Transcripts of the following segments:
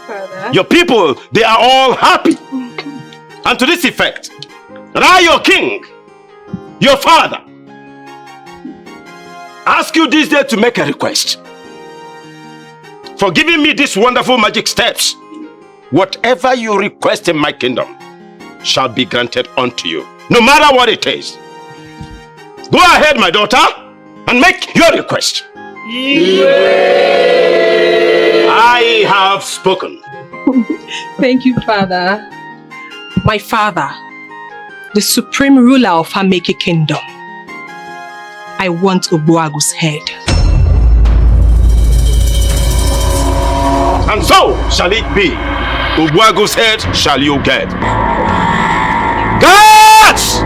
Father. Your people, they are all happy. And to this effect, that I, your king, your father, ask you this day to make a request. For giving me these wonderful magic steps, whatever you request in my kingdom shall be granted unto you, no matter what it is. Go ahead, my daughter, and make your request. Yeah. I have spoken. Thank you, Father. My father, the supreme ruler of Ameke Kingdom, I want Obuagu's head. And so shall it be. Obuagu's head shall you get. Guards!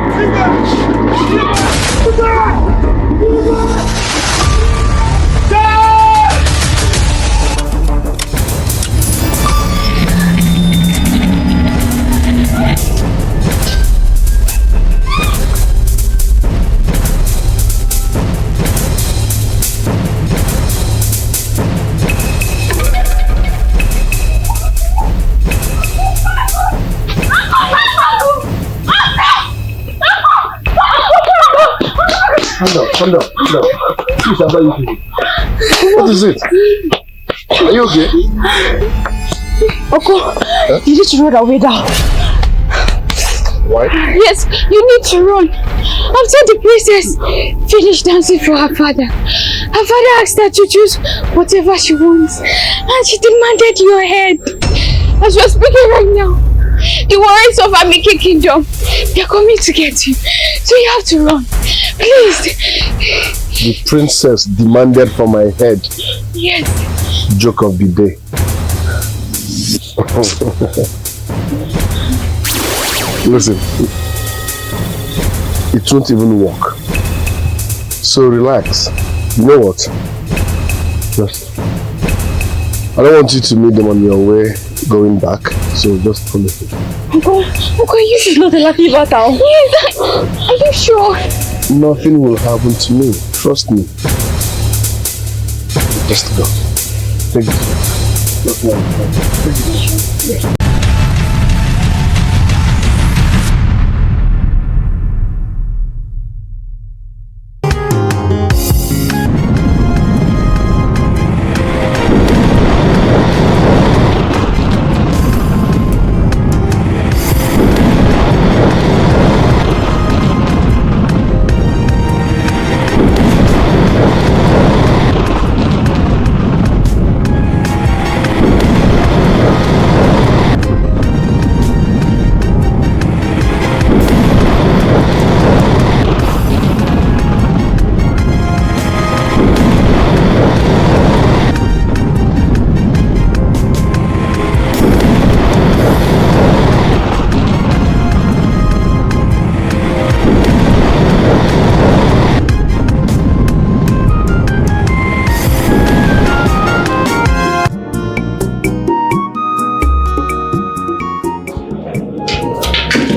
Calm down. Please, how are you doing? What is it? Are you okay? Oko, you need to run away now. Why? Yes, you need to run. After the princess finished dancing for her father asked her to choose whatever she wants. And she demanded your head. As we're speaking right now, the warriors of Ameke Kingdom, they're coming to get you. So you have to run. Please. The princess demanded for my head. Yes. Joke of the day. Listen, it won't even work. So relax. You know what? Just, I don't want you to meet them on your way going back. So just follow me. Uncle, you should know the lucky battle. Yes, are you sure? Nothing will happen to me. Trust me. Just go. Take it.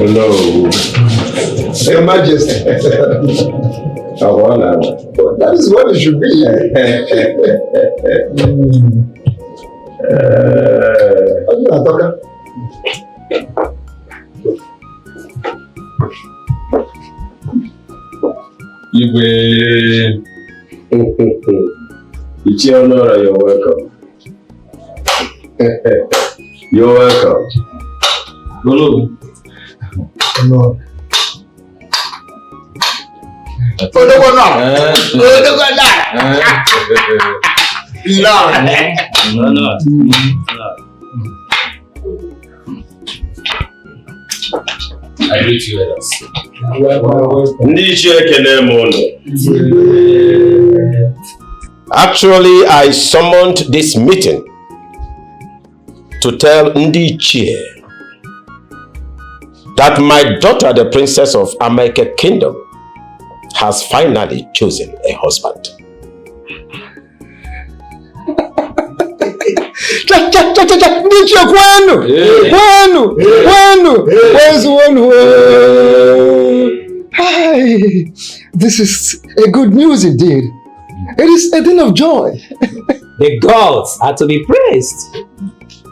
Hello. Your Majesty. That is what it should be. Igwe. Ichionora, you're welcome. You're welcome. Hello. No. I greet you with us. Actually, I summoned this meeting to tell Ndichie that my daughter, the princess of Ameke Kingdom, has finally chosen a husband. Hi, this is a good news indeed. It is a thing of joy. The gods are to be praised.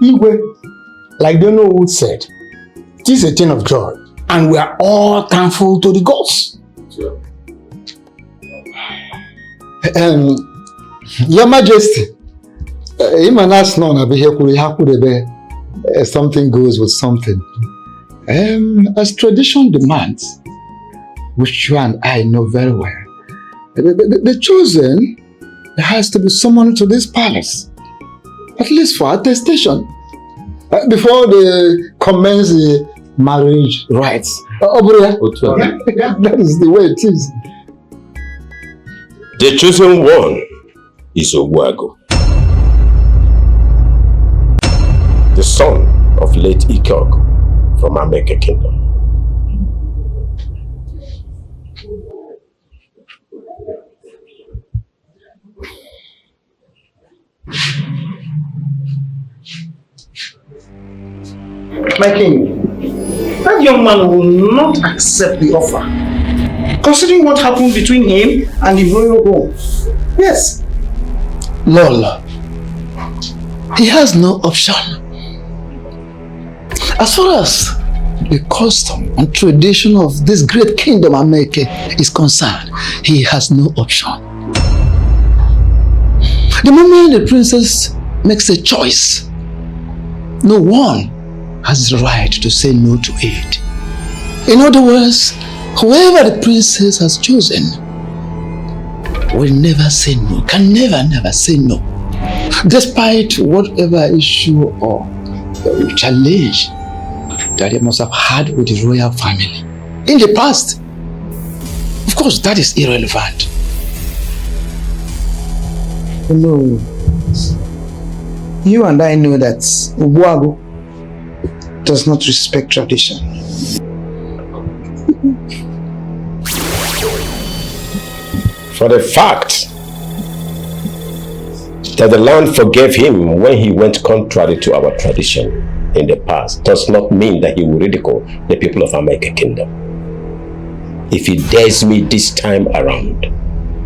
Igwe, like the know who said, it is a thing of joy, and we are all thankful to the gods. Sure. Your Majesty, something goes with something. As tradition demands, which you and I know very well, the chosen has to be summoned to this palace, at least for attestation, before they commence the marriage rites. That is the way it is. The chosen one is Ogbuagu, the son of late Ekwu from Ameke Kingdom. My king, that young man will not accept the offer, considering what happened between him and the royal home. Yes. Lol, he has no option. As far as the custom and tradition of this great kingdom Ameke is concerned, he has no option. The moment the princess makes a choice, no one has the right to say no to it. In other words, whoever the princess has chosen will never say no, can never say no, despite whatever issue or challenge that they must have had with the royal family in the past. Of course, that is irrelevant. No. You and I know that Ogbuagu does not respect tradition. For the fact that the land forgave him when he went contrary to our tradition in the past does not mean that he will ridicule the people of Ameke Kingdom. If he dares me this time around,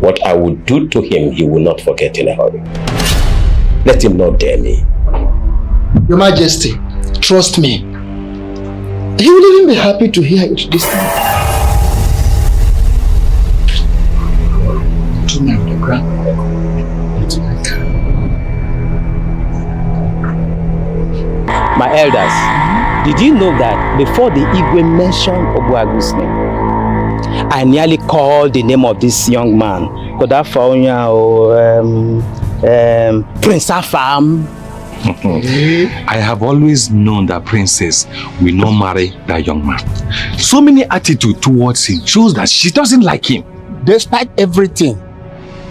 what I will do to him, he will not forget in a hurry. Let him not dare me. Your Majesty, trust me. He will even be happy to hear it this time. To me, the ground. My elders, did you know that before the Igwe mentioned Ogbuagu's name, I nearly called the name of this young man, Kodafaunya or Prince Afam? I have always known that princess will not marry that young man. So many attitude towards him shows that she doesn't like him. Despite everything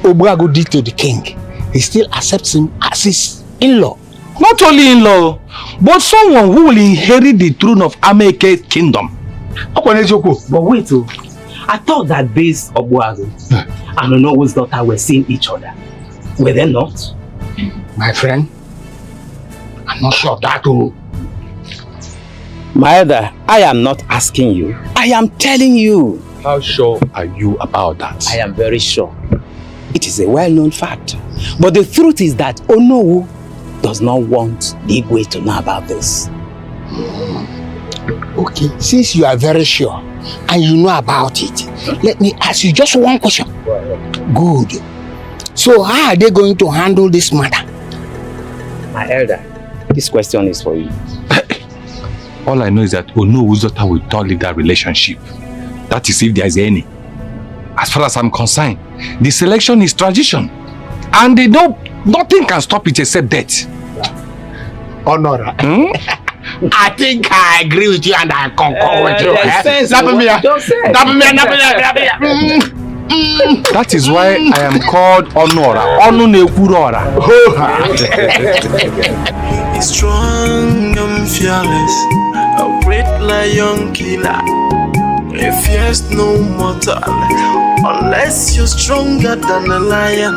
Ogbuagu did to the king, he still accepts him as his in-law. Not only in-law, but someone who will inherit the throne of Ameke Kingdom. But wait, I thought that this Ogbuagu and Onowo's daughter were seeing each other. Were they not? My friend, I'm not sure of that too. My elder, I am not asking you. I am telling you. How sure are you about that? I am very sure. It is a well-known fact. But the truth is that Onowu does not want the Igwe to know about this. Okay, since you are very sure and you know about it, let me ask you just one question. Good. So how are they going to handle this matter? My elder, this question is for you. All I know is that Onowu's daughter will tolerate that relationship. That is if there is any. As far as I'm concerned, the selection is tradition. And they know nothing can stop it except death. Honora. I think I agree with you and I concur with you. That is why I am called Honora. Onunekurora. He's strong and fearless, a great lion killer. He fears no mortal, unless you're stronger than a lion.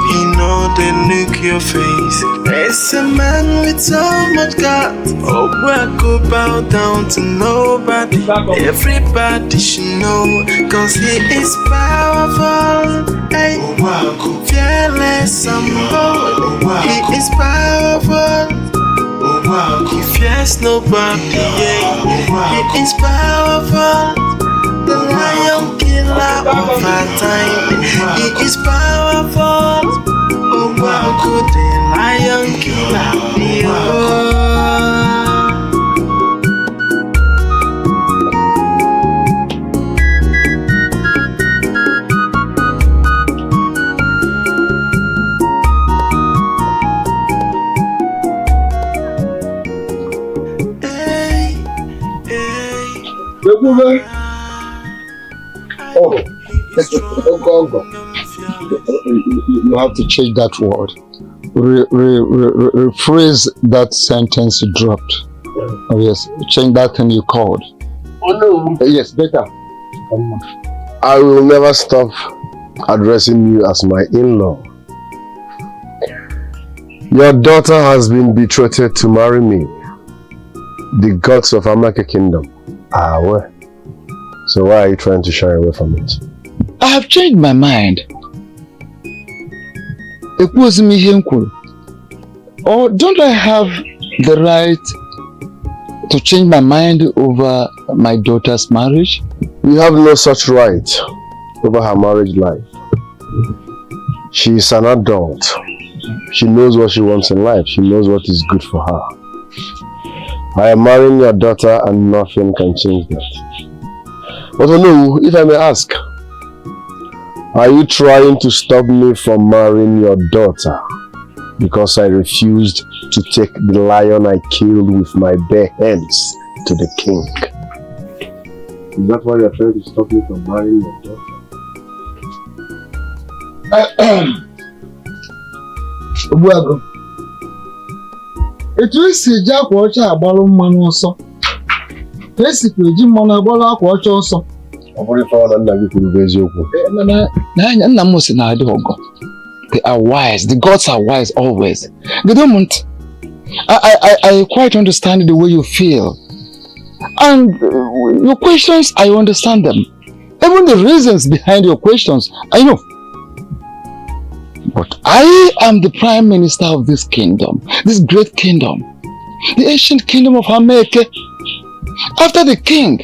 He know they look your face. It's a man with so much guts. Oh, I go bow down to nobody. Everybody should know, cause he is powerful. Hey, fearless and bold. He is powerful. He fears nobody, yeah. He is powerful, the lion killer of our time. He is powerful, oh wow, good, the lion killer, yeah. Oh, you have to change that word. Rephrase that sentence you dropped. Oh yes, change that thing you called. Oh no. Yes, better. I will never stop addressing you as my in-law. Your daughter has been betrothed to marry me. The gods of Amake Kingdom are aware. So why are you trying to shy away from it? I have changed my mind. Ekwu. Or don't I have the right to change my mind over my daughter's marriage? You have no such right over her marriage life. She is an adult. She knows what she wants in life. She knows what is good for her. I am marrying your daughter and nothing can change that. But no, if I may ask, are you trying to stop me from marrying your daughter because I refused to take the lion I killed with my bare hands to the king? Is that why you're trying to stop me from marrying your daughter? Obuago. Etu esi eji akwa ọcha agbalụ mmanụ ọsọ. Esikwa eji mmanụ agbalụ akwa ọcha ọsọ. Ọ bụrụ ife ọ na nna gị kwuru bụ eziokwu. N'anya nna m si na adị ọgọ. They are wise. The gods are wise always. Gedemont, I quite understand the way you feel. And your questions, I understand them. Even the reasons behind your questions, I know. But I am the prime minister of this kingdom, this great kingdom, the ancient kingdom of Ameke. After the king,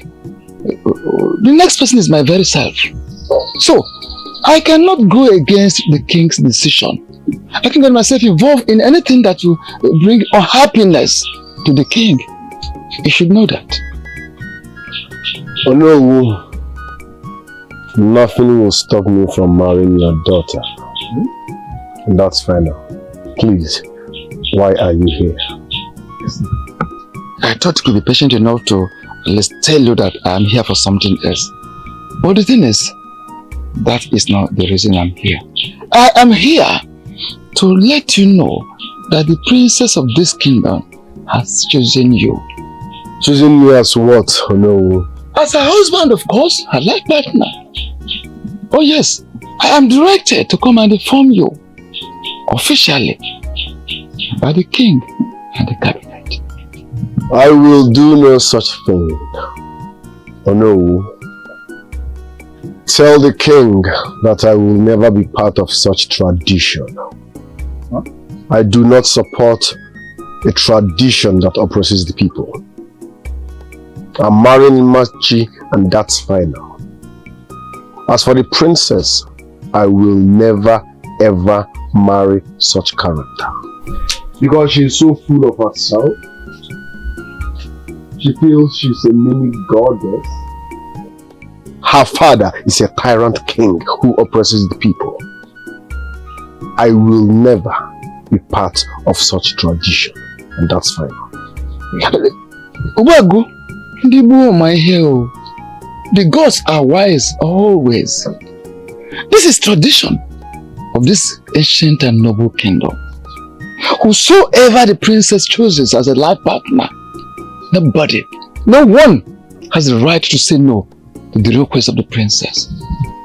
the next person is my very self. So, I cannot go against the king's decision. I can get myself involved in anything that will bring unhappiness to the king. You should know that. Oh no, nothing will stop me from marrying your daughter. And that's final. Please, why are you here? I thought you could be patient enough to at least tell you that I'm here for something else. But the thing is, that is not the reason I'm here. I am here to let you know that the princess of this kingdom has chosen you. Choosing me as what? Oh no. As a husband, of course, her life partner. Oh yes, I am directed to come and inform you officially by the king and the cabinet. I will do no such thing. Oh no. Tell the king that I will never be part of such tradition. Huh? I do not support a tradition that oppresses the people. I'm marrying Machi and that's final. As for the princess, I will never ever marry such character. Because she is so full of herself. She feels she's a mini goddess. Her father is a tyrant king who oppresses the people. I will never be part of such tradition. And that's fine. Ubagu, the gods are wise always. This is tradition of this ancient and noble kingdom. Whosoever the princess chooses as a life partner, nobody, no one has the right to say no to the request of the princess.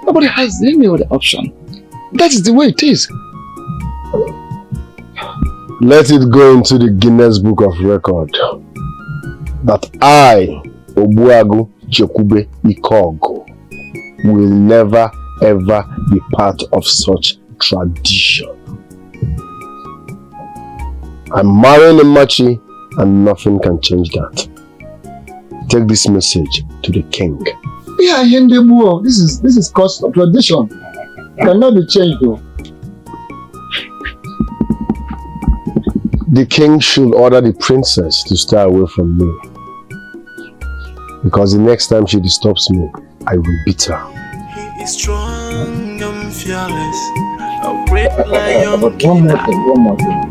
Nobody has any other option. That is the way it is. Let it go into the Guinness Book of Record that I, Obuagu Chekube Ikogo, will never ever be part of such tradition. I'm marrying Machi And nothing can change that. Take this message to the king. Yeah, Hindebu, this is custom, tradition. Cannot be changed though. The king should order the princess to stay away from me. Because the next time she disturbs me, I will beat her. He is strong and fearless, a great lion killer.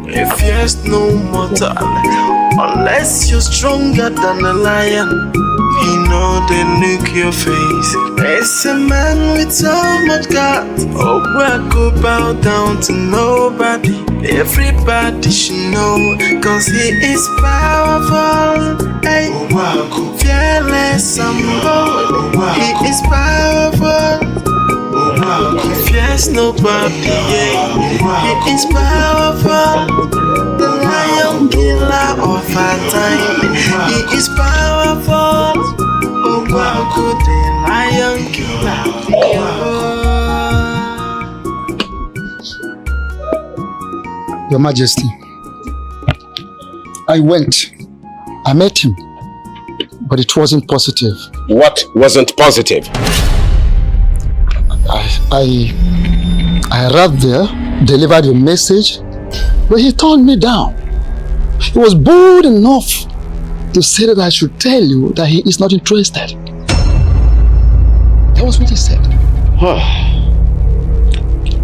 He fears no mortal, unless you're stronger than a lion. He know they look your face. There's a man with so much guts. Oh, I go bow down to nobody. Everybody should know, cause he is powerful. Hey, fearless and bold. He is powerful. He fears nobody. Yeah. He is powerful. The lion killer of our time. He is powerful. Oh, wow, good the lion killer. Your Majesty, I went. I met him, but it wasn't positive. What wasn't positive? I arrived there, delivered a message, but he turned me down. He was bold enough to say that I should tell you that he is not interested. That was what he said.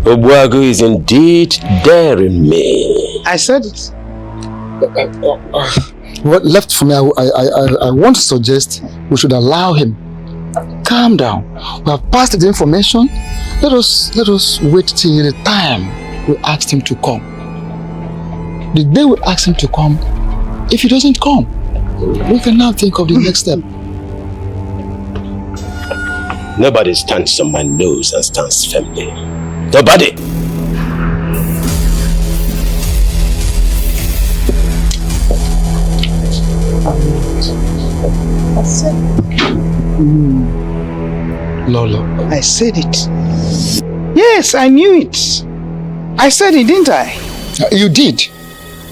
Obuagu is indeed daring me. I said it. What left for me, I want to suggest we should allow him. Calm down. We have passed the information. Let us wait till the time we asked him to come. The day we ask him to come, if he doesn't come, we can now think of the next step. Nobody stands on my nose and stands firmly. Nobody. I said Lolo. I said it. Yes, I knew it. I said it, didn't I? You did.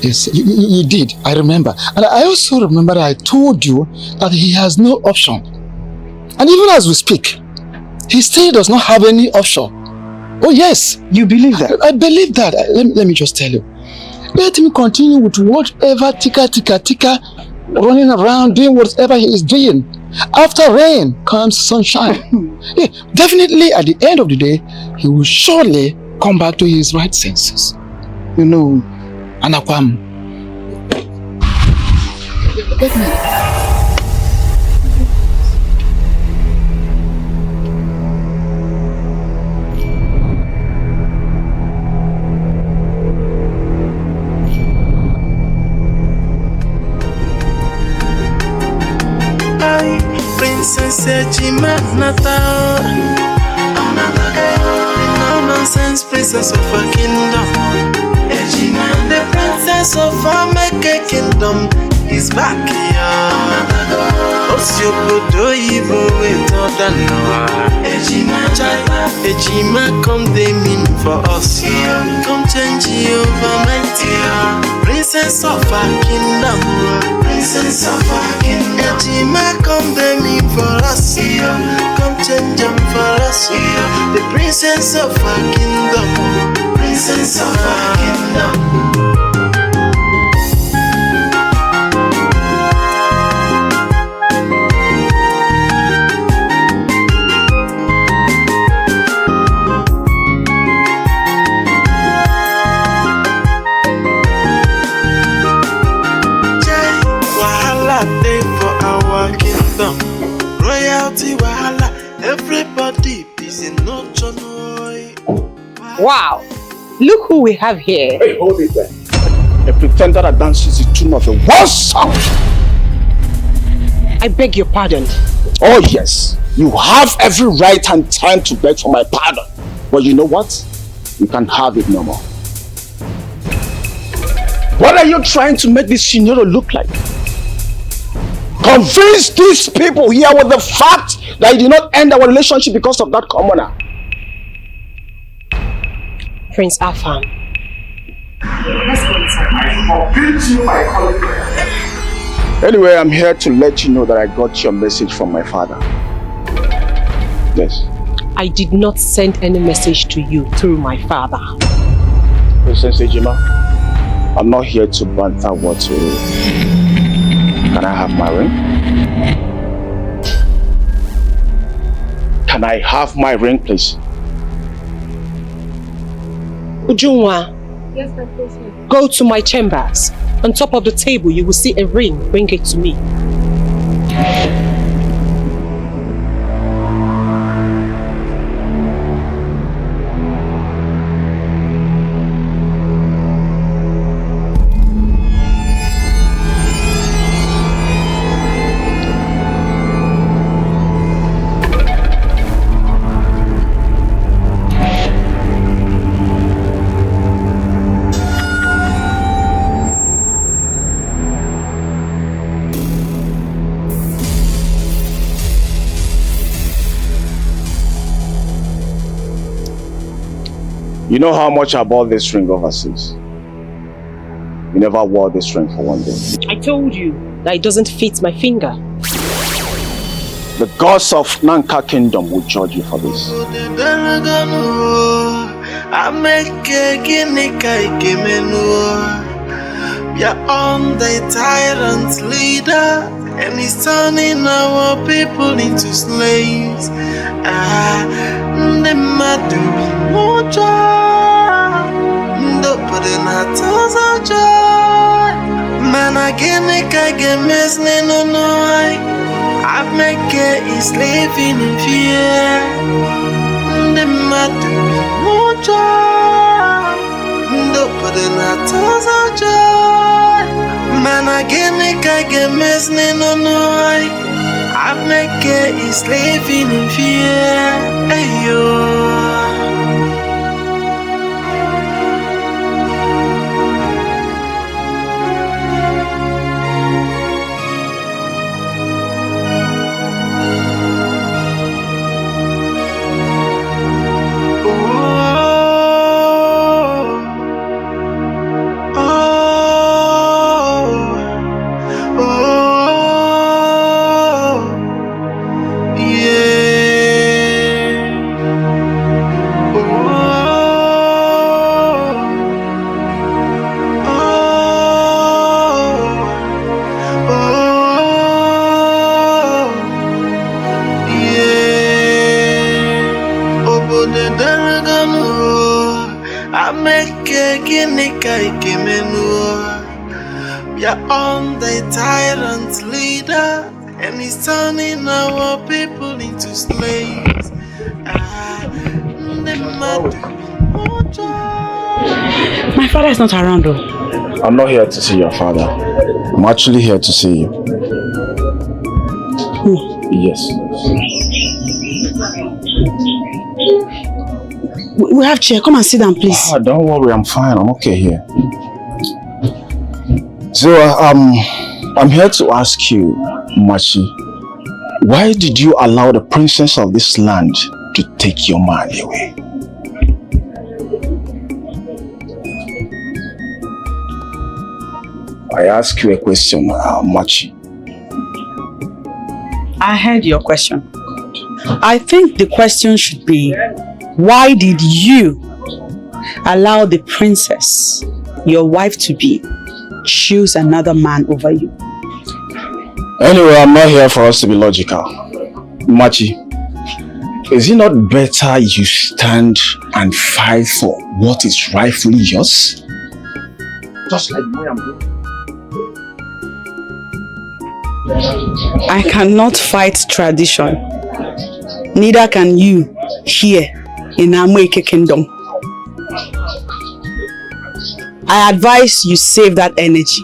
Yes, you did. I remember. And I also remember that I told you that he has no option. And even as we speak, he still does not have any option. Oh yes. You believe that? I believe that. Let me just tell you. Let him continue with whatever tika running around doing whatever he is doing. After rain comes sunshine. Yeah, definitely at the end of the day, he will surely come back to his right senses. You know, Anakwam. Let me. Princess Ejima Nata, no nonsense princess of a kingdom. Ejima, the princess of a make kingdom is back here. Osyobodo Ibo with Odanoa. Ejima, come they mean for us here. Come change over my tear. Princess of a kingdom. Princess of a kingdom. Ejima, come they mean for us here. Come change them for us here. The princess of a kingdom. Princess of a kingdom. Royalty wahala, everybody busy no joy. Wow, look who we have here. Hey, hold it there. A pretender that dances the tune of a waltz song. I beg your pardon. Oh yes, you have every right and time to beg for my pardon. But you know what? You can't have it no more. What are you trying to make this scenario look like? Convince these people here with the fact that you did not end our relationship because of that commoner. Prince Afam. I forbid you my calling. Anyway, I'm here to let you know that I got your message from my father. Yes. I did not send any message to you through my father. Princess Ejima, I'm not here to banter what you do. Can I have my ring? Can I have my ring, please? Ujunwa. Yes, my princess. Go to my chambers. On top of the table, you will see a ring. Bring it to me. You know how much I bought this ring overseas? You never wore this ring for one day. I told you that it doesn't fit my finger. The gods of Nanka Kingdom will judge you for this. We are on the tyrant leader, and he's turning our people into slaves. The madu moja, nobody not tells our joy. Man, I get mess no I make it living in fear. The madu moja, nobody not tells our joy. Man, I get mess no I make it living in fear. Ayo. We are on the tyrant leader, and he's turning our people into slaves. My father is not around though. I'm not here to see your father. I'm actually here to see you. Who? Yes. We have chair. Come and sit down, please. Don't worry, I'm fine. I'm okay here. So, I'm here to ask you, Machi, why did you allow the princess of this land to take your man away? I ask you a question, Machi. I heard your question. I think the question should be, why did you allow the princess, your wife to be, choose another man over you? Anyway, I'm not here for us to be logical. Machi, is it not better you stand and fight for what is rightfully yours? Just like the way I'm doing. I cannot fight tradition. Neither can you here in Amweke Kingdom. I advise you save that energy.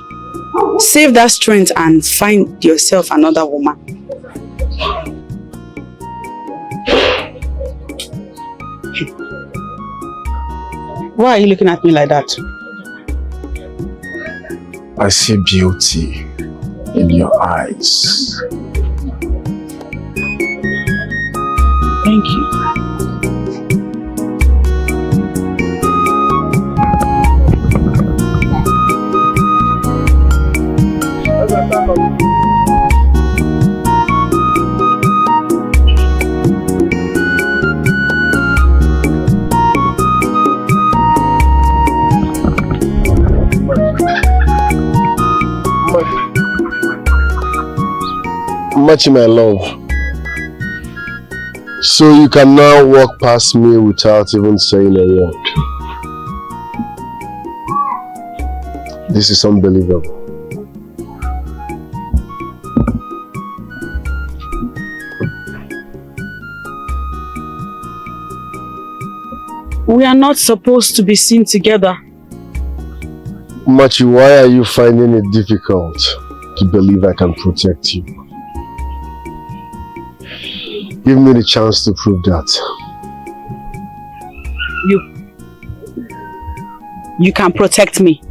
Save that strength and find yourself another woman. Why are you looking at me like that? I see beauty in your eyes. Thank you. Machi, my love. So you can now walk past me without even saying a word. This is unbelievable. We are not supposed to be seen together. Machi, why are you finding it difficult to believe I can protect you? Give me the chance to prove that. You can protect me.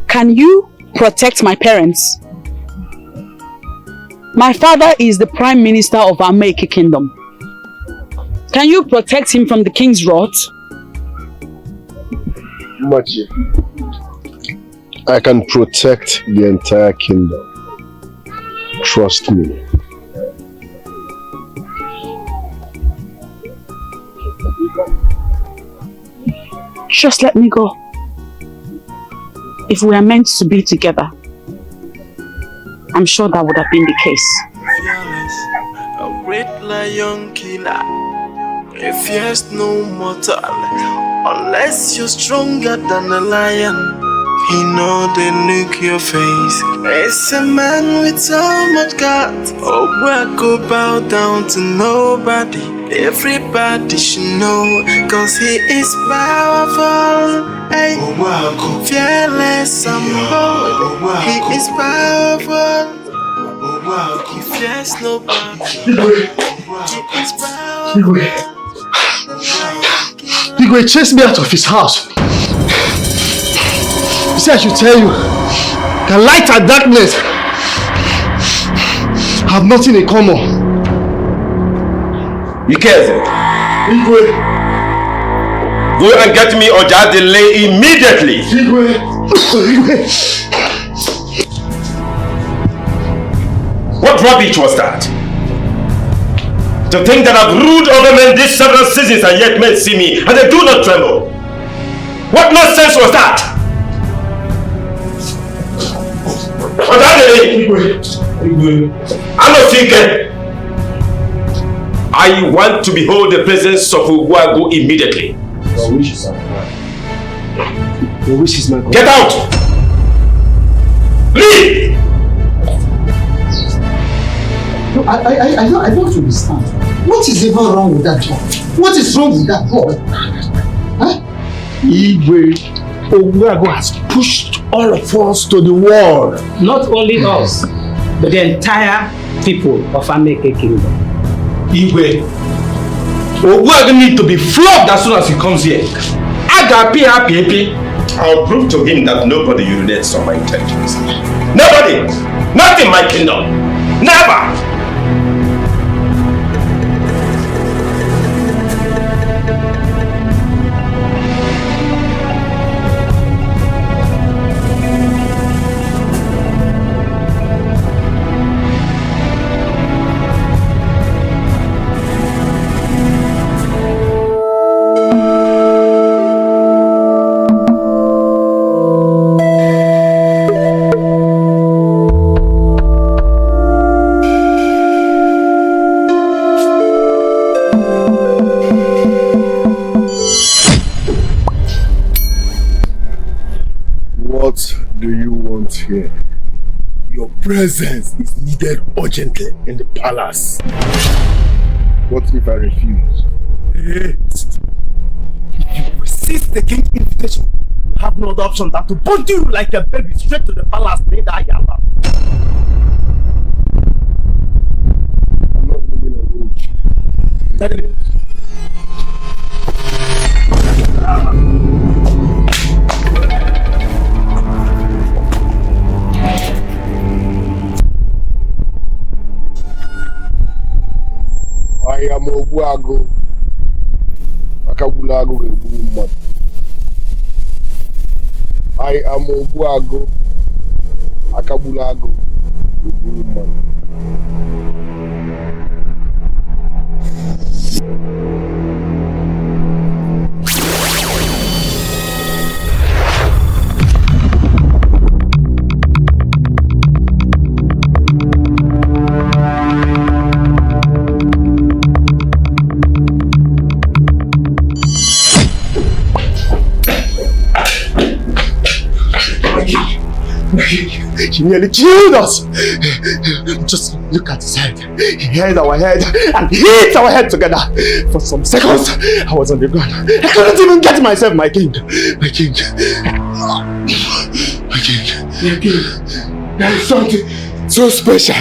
Can you protect my parents? My father is the Prime Minister of Ameke Kingdom. Can you protect him from the king's wrath? Machi, I can protect the entire kingdom. Trust me. Just let me go. If we are meant to be together, I'm sure that would have been the case. Fearless, a great lion killer. A fierce no mortal, unless you're stronger than a lion. He know they look your face. It's a man with so much guts. Oh, I go bow down to nobody. Everybody should know, cause he is powerful. Hey, fearless and bold. He is powerful. He fears nobody. He is powerful. Igwe chased me out of his house. He said I should tell you that light and darkness have nothing in common. You care? Igwe. Go and get me Oja delay immediately. Igwe. What rubbish was that? To think that I've ruled over men these several seasons and yet men see me and they do not tremble. What nonsense was that? I'm not thinking. I want to behold the presence of Uwago immediately. Your wishes are mine. Your wishes, my God. Get out! Leave! No, I don't understand. What is even wrong with that boy? What is wrong with that boy? Huh? Igwe, Uwago has pushed all of us to the wall. Not only us, but the entire people of Ameke Kingdom. Igwe, Uwago need to be flogged as soon as he comes here. I'll prove to him that nobody urinates on my intentions. Nobody! Not in my kingdom! Never! Here. Your presence is needed urgently in the palace. What if I refuse? If you resist the king's invitation, you have no other option than to bundle you like a baby straight to the palace. I'm not moving a roach. I am Uwago. Akabulago Eburu. I am Uwago. Akabulago Eburu. He nearly killed us. Just look at his head. He held our head and hit our head together. For some seconds, I was on the ground. I couldn't even get myself, my king. My king. My king. My king. There is something so special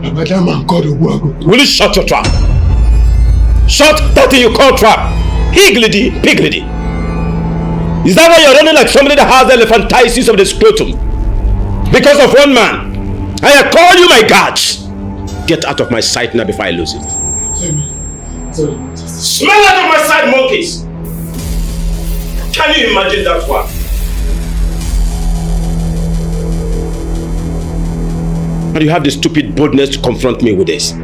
about that man called Ogbuagu. Will you shut your trap? Shut that thing you call trap. Higgledy piggledy. Is that why you're running like somebody that has elephantiasis of the scrotum? Because of one man. I call you my guards. Get out of my sight now before I lose it. Sorry. Smell out of my sight, monkeys! Can you imagine that one? And you have the stupid boldness to confront me with this.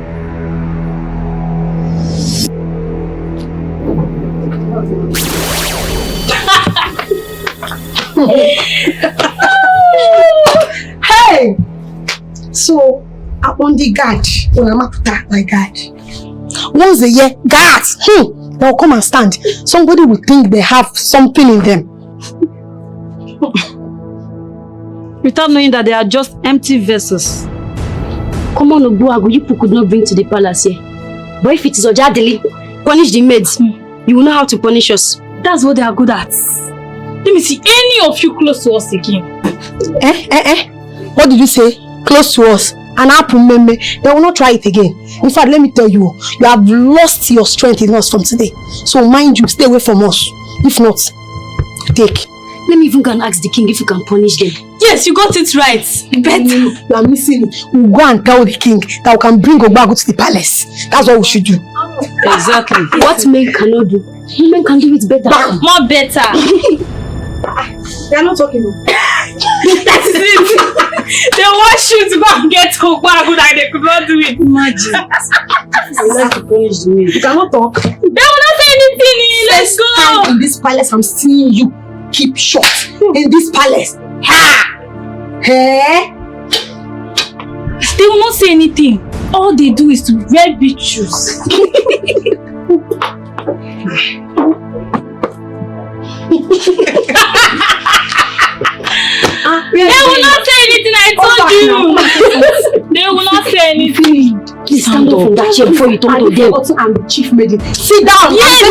Hey! So, I'm on the guard. When I'm up that, my guard. Once a year, guards, they'll come and stand. Somebody will think they have something in them. Without knowing that they are just empty vessels. Come on, Ogbuagu, you people could not bring to the palace here. But if it is Ojadili, punish the maids. You will know how to punish us. That's what they are good at. Let me see any of you close to us again. What did you say? Close to us. An apple meme. They will not try it again. In fact, let me tell you, you have lost your strength in us from today. So mind you, stay away from us. If not, take. Let me even go and ask the king if you can punish them. Yes, you got it right. Better. You are missing it. We'll go and tell the king that we can bring Ogbuagu to the palace. That's what we should do. Exactly. What men cannot do, women can do it better. More better. They are not talking. That is it. They want you to go and get Ogbuagu that they could not do it. Imagine. I would like to punish the men. You cannot talk. They will not say anything. Let's go. Time in this palace, I'm seeing you. Keep short in this palace. Ha! Hey! They will not say anything. All they do is to wear big shoes. They will not say anything, I told you. They will not say anything. Please stand up from that chair before you talk to them. I'm the chief maiden. Sit down. Yes,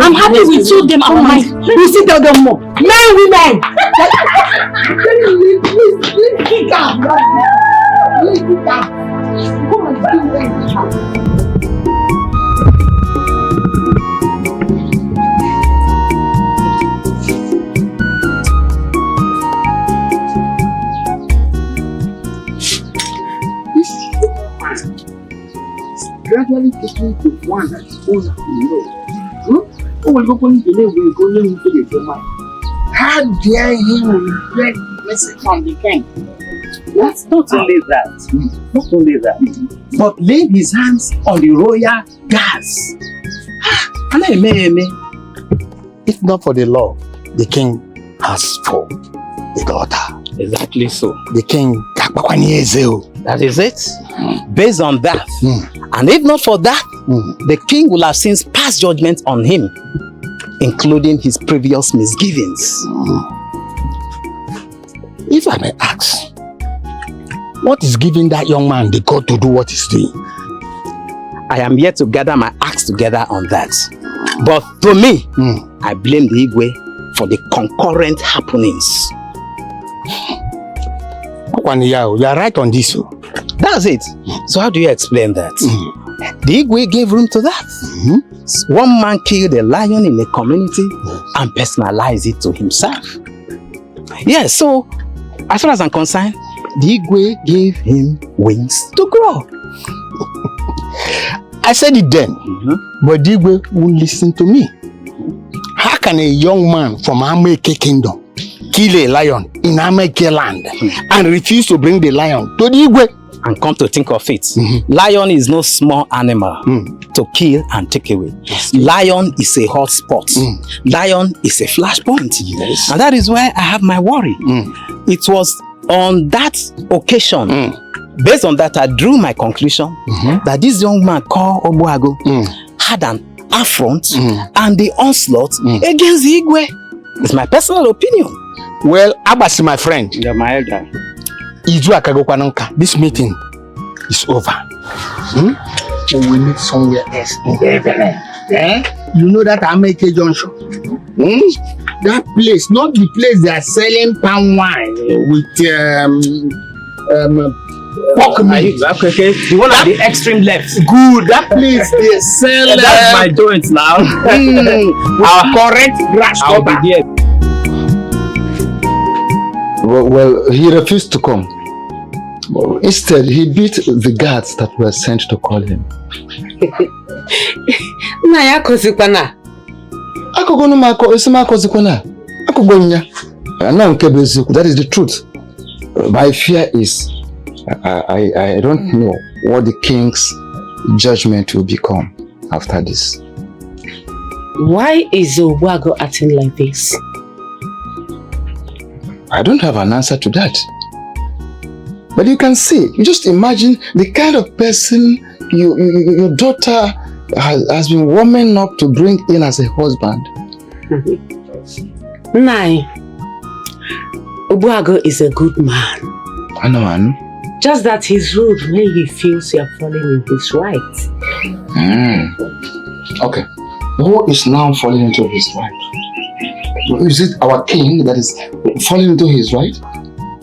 I'm happy we told them our mind. We sit down them more. Men, women. Please, sit down. Please sit down. Come on, gradually taking to one that is owner to know. Who will go into the will go into the family? How dare he regret message from the king? That's not only that. Not only that. But laid his hands on the royal guards. If not for the law, the king has for the daughter. Exactly so. The king, that is it. Based on that, and if not for that, the king will have since passed judgment on him, including his previous misgivings. If I may ask, what is giving that young man the God to do what he's doing? I am yet to gather my acts together on that. But to me, I blame the Igwe for the concurrent happenings. You are right on this. That's it. So how do you explain that? The Igwe gave room to that. One man killed a lion in a community and personalized it to himself. Yes, so as far as I'm concerned, the Igwe gave him wings to grow. I said it then, but the Igwe won't listen to me. How can a young man from Ameke Kingdom kill a lion in Ameke land and refuse to bring the lion to the Igwe? And come to think of it, lion is no small animal to kill and take away. Lion is a hot spot. Lion is a flashpoint. Yes. And that is where I have my worry. It was on that occasion, based on that, I drew my conclusion that this young man called Ogbuagu had an affront and the onslaught against the Igwe. It's my personal opinion. Well, Abbas, my friend. You're my elder. This meeting is over. We meet somewhere else. You know that Ameke Junction? That place, not the place they are selling palm wine with pork meat. Okay. The one at the extreme left. Good. That place they sell. That's my joint now. Our correct grasshopper. Well, he refused to come. Instead, he beat the guards that were sent to call him. That is the truth. My fear is I don't know what the king's judgment will become after this. Why is Ogbuagu acting like this? I don't have an answer to that. But you can see, you just imagine the kind of person your daughter has been warming up to bring in as a husband. Nai, Ogbuagu is a good man. I know, man. Just that he's rude when he feels you are falling in his right. Okay. Who is now falling into his right? Is it our king that is falling into his right?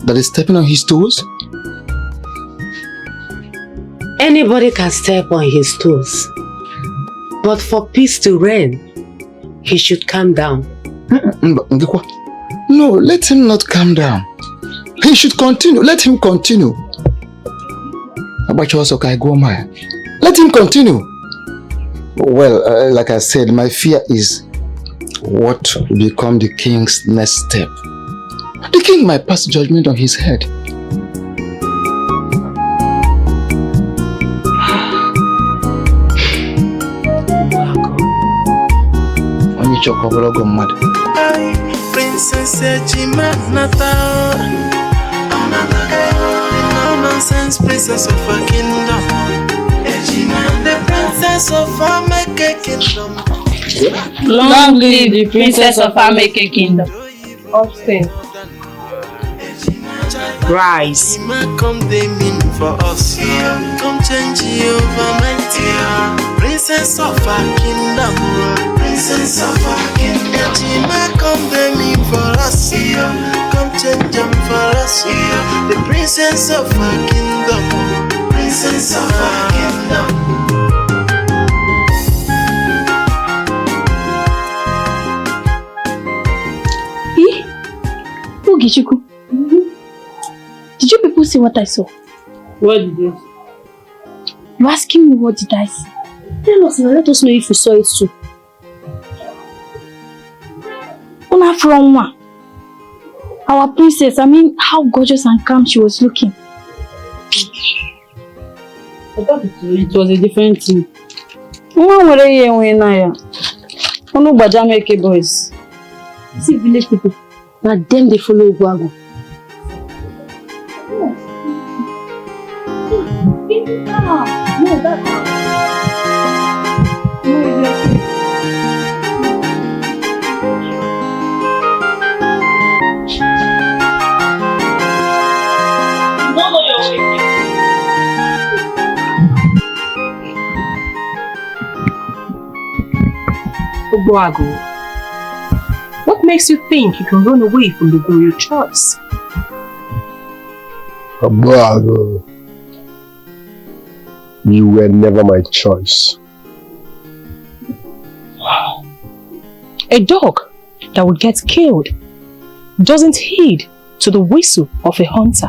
That is stepping on his toes? Anybody can step on his toes. But for peace to reign, he should calm down. No, let him not calm down. He should continue. Let him continue. Let him continue. Well, like I said, my fear is what will become the king's next step. The king might pass judgment on his head. Princess Ejima Nata, no nonsense princess of a kingdom. Ejima, the princess of Ameke kingdom. Long live the princess of Ameke kingdom. Upstairs. Rise. Come they mean for us. Come change you overnight. Princess of our kingdom. Princess of our kingdom. Come they mean for us. Come change them for us. The princess of our kingdom. Princess of our kingdom. Ogichiku, did you people see what I saw? What did you see? You're asking me what did I see? Tell us now, let us know if you saw it too. Una from one. Our princess, how gorgeous and calm she was looking. I thought it was a different thing. Boys. See village people. Now them they follow Ogbuagu. No, that's Ogbuagu, what makes you think you can run away from the girl you chose? Ogbuagu, you were never my choice. Wow. A dog that would get killed doesn't heed to the whistle of a hunter.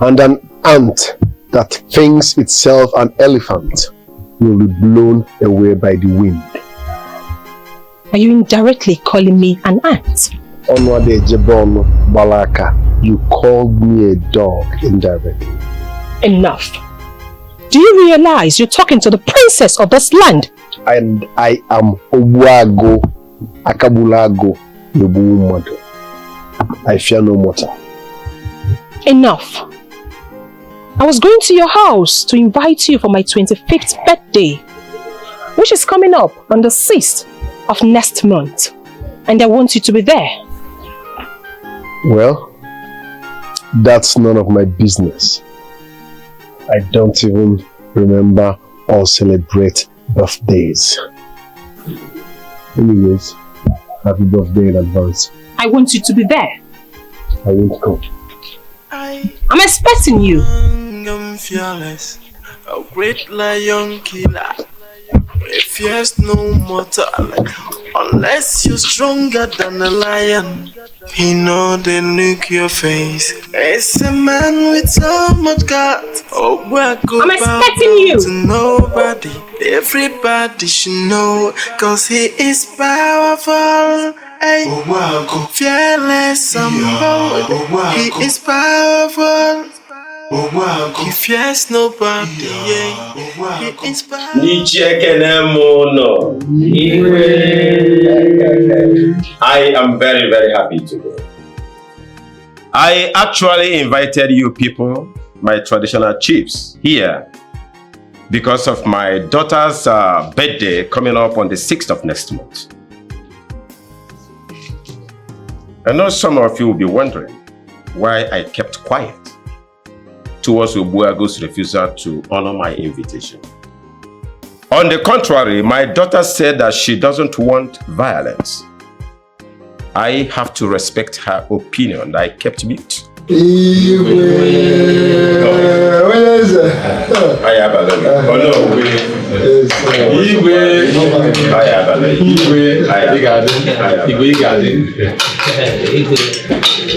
And an ant that thinks itself an elephant will be blown away by the wind. Are you indirectly calling me an ant? Onwade Jebon Balaka, you called me a dog indirectly. Enough. Do you realize you're talking to the princess of this land? And I am Ogbuagu Akabulago Yobuumado. I fear no mortal. Enough. I was going to your house to invite you for my 25th birthday, which is coming up on the 6th of next month, and I want you to be there. Well, that's none of my business. I don't even remember or celebrate birthdays. Anyways, happy birthday in advance. I want you to be there. I won't come. I'm expecting you. I'm fearless, a great lion killer. A fierce no mortal, unless you're stronger than a lion. You know they look your face. It's a man with so much guts. Oh, I'm expecting you. To nobody, everybody should know, cause he is powerful. Hey, fearless and bold. He is powerful. He fears nobody. He is powerful. I am very, very happy today. I actually invited you people, my traditional chiefs, here because of my daughter's birthday coming up on the 6th of next month. I know some of you will be wondering why I kept quiet towards Obuagu's refusal to honor my invitation. On the contrary, my daughter said that she doesn't want violence. I have to respect her opinion. I kept mute.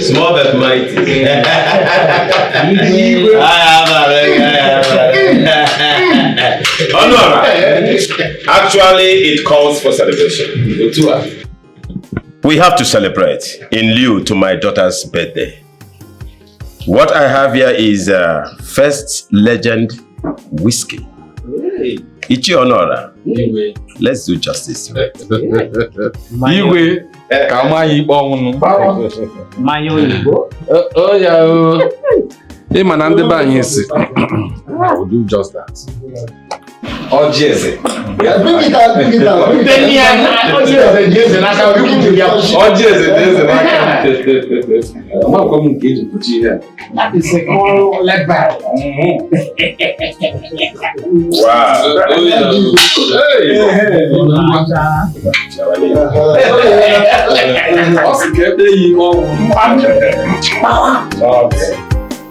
Small but mighty. Actually, it calls for celebration. We have to celebrate in lieu to my daughter's birthday. What I have here is First Legend whiskey. Ichi Honora. Let's do justice. Iwe, kama yibo unu. Mayo yibo. Oh yeah. Hey man, I'm the banyesi. I will do just that. Oh Jesse. Bring it out. Oh Jesse. I'm not coming to put you here. That is a call like that.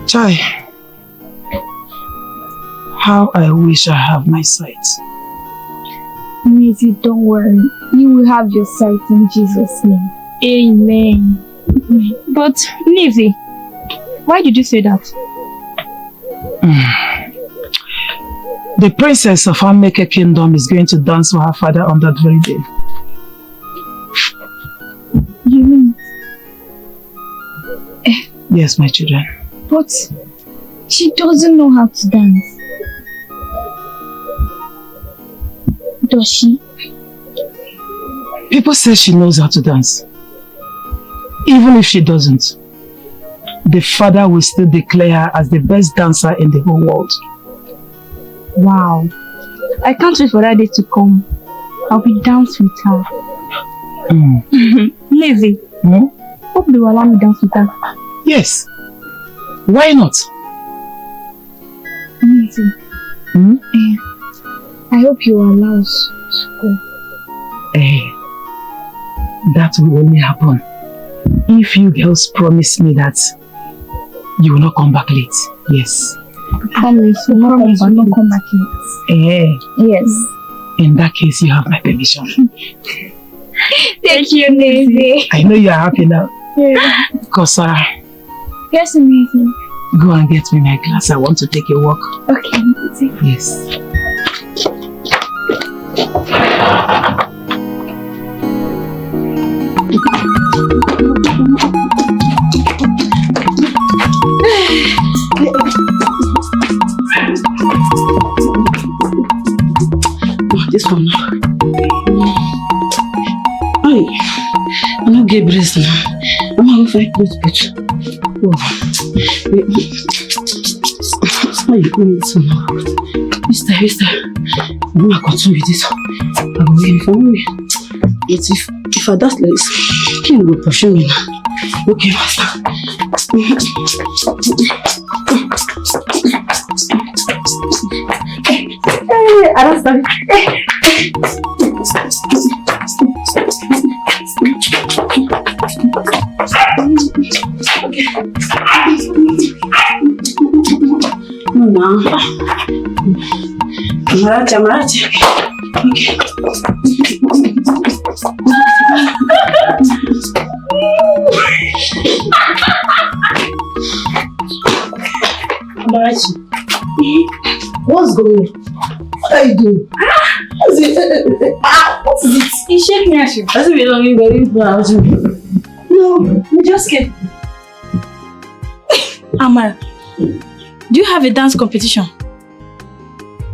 Chai, how I wish I have my sight. Maisie, don't worry. You will have your sight in Jesus' name. Amen. But, Nivy, why did you say that? The princess of Ameke Kingdom is going to dance for her father on that very day. You mean? Yes, my children. But she doesn't know how to dance. Does she? People say she knows how to dance. Even if she doesn't, the father will still declare her as the best dancer in the whole world. Wow. I can't wait for that day to come. I'll be dancing with her. Lazy. Hope they will allow me to dance with her. Yes. Why not? Lazy. I hope you will allow us to go. That will only happen if you girls promise me that you will not come back late. Yes. Promise, you will not come back late. Yes. In that case, you have my permission. Thank you, Lazy. I know you are happy now. Yeah. Because, yes, amazing. Go and get me my glass. I want to take a walk. Okay, Lazy. Yes. This one now. I'm not gay breast now. I'm going to find clothes, bitch. Wait. Why you doing this one now? Mister. I'm going to continue with this. I will wait for me. If I dance like this, he will pursue me now. Okay, master. Hey, I don't study. No. Maracha. Okay. Marachi, what's going on? What are you doing? What is it? He shake me as you. Does it belong in the No, we just came. Amara, do you have a dance competition?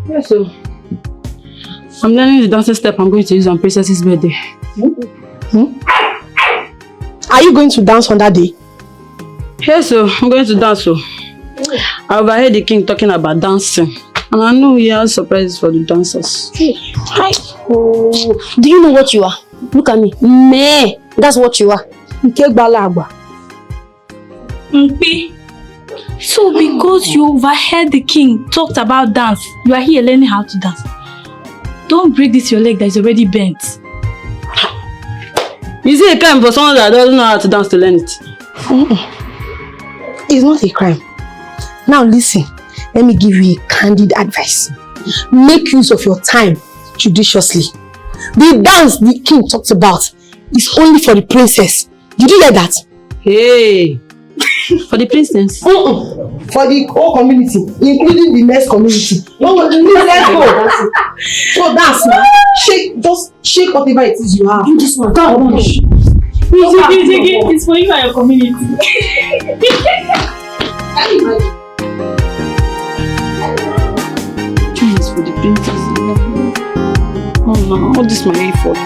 Yes, so I'm learning the dancing step I'm going to use on Princess's birthday. Are you going to dance on that day? Yes, so I'm going to dance. So I overheard the king talking about dancing, and I know he has surprises for the dancers. Hi. Oh, do you know what you are? Look at me. Meh. That's what you are. Mpi. So because you overheard the king talked about dance, you are here learning how to dance. Don't break this your leg that is already bent. Is it a crime for someone that doesn't know how to dance to learn it? It's not a crime. Now listen, let me give you a candid advice. Make use of your time judiciously. The dance the king talked about is only for the princess. Did you hear that? Hey! For the princess? For the whole community, including the next community. Let's go. So dance now. Just shake whatever it is you have. This one. Come on. It's for you and your community. Choose for the princess. Oh no, all this my effort.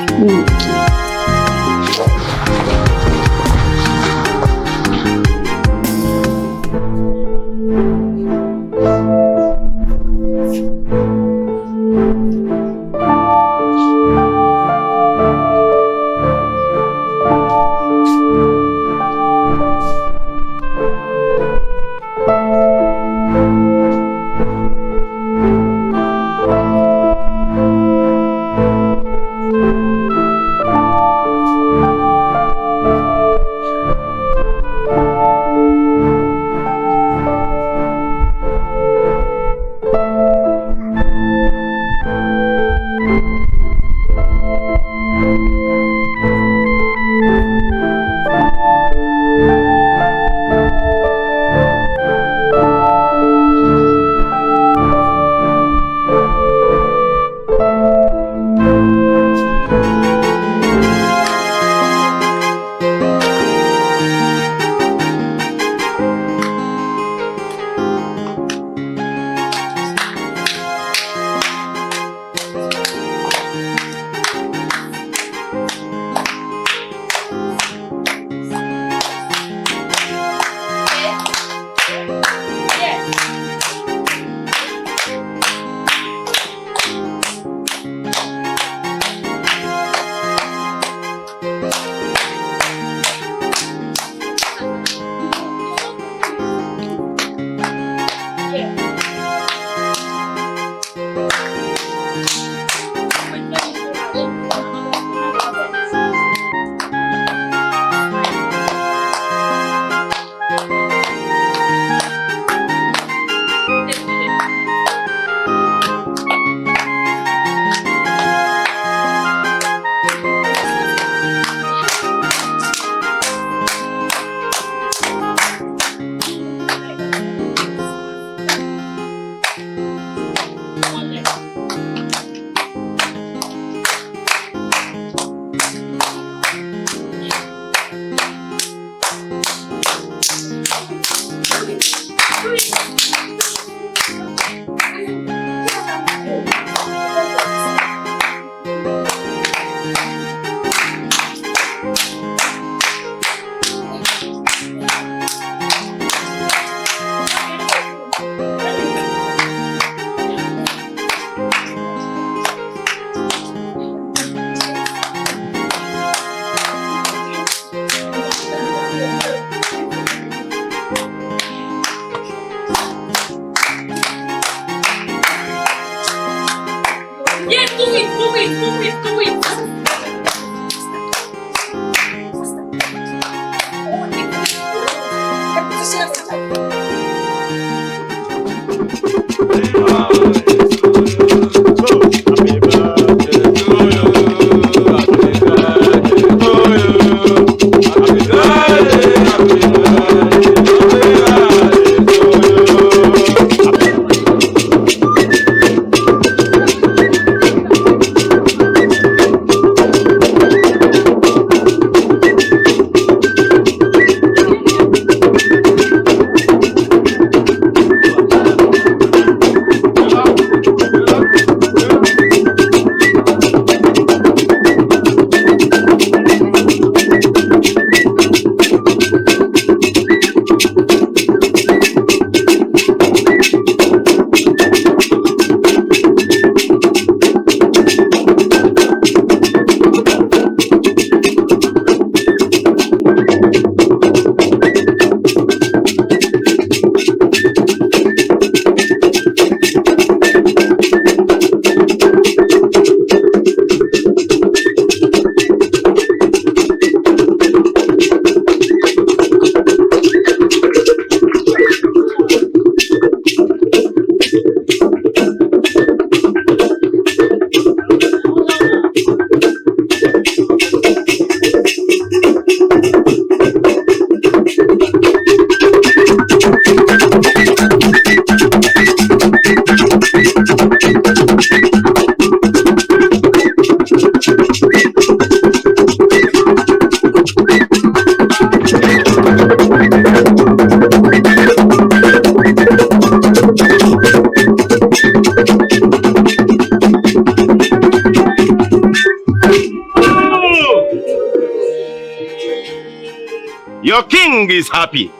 Your king is happy.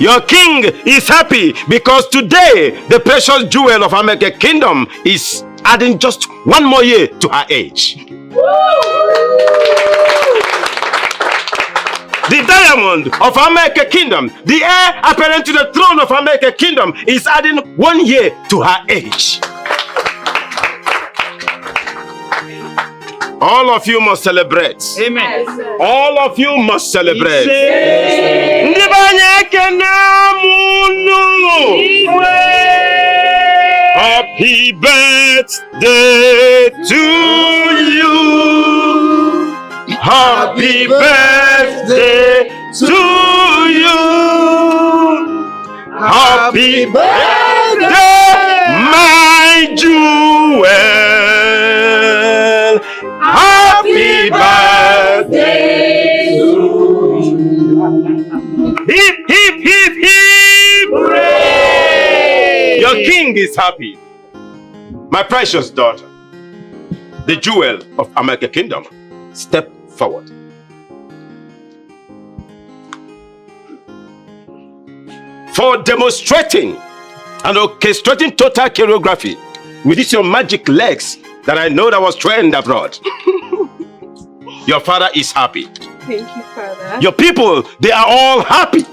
Your king is happy because today the precious jewel of America Kingdom is adding just one more year to her age. The diamond of America Kingdom, the heir apparent to the throne of America Kingdom, is adding 1 year to her age. All of you must celebrate. Amen. All of you must celebrate. Happy birthday to you. Happy birthday to you. Happy birthday, my jewel. Happy birthday to you. Hip, hip, hip, hip. Hooray! Your king is happy. My precious daughter, the jewel of America Kingdom, step forward. For demonstrating and orchestrating total choreography with these your magic legs that I know that was trained abroad. Your father is happy. Thank you, Father. Your people, they are all happy.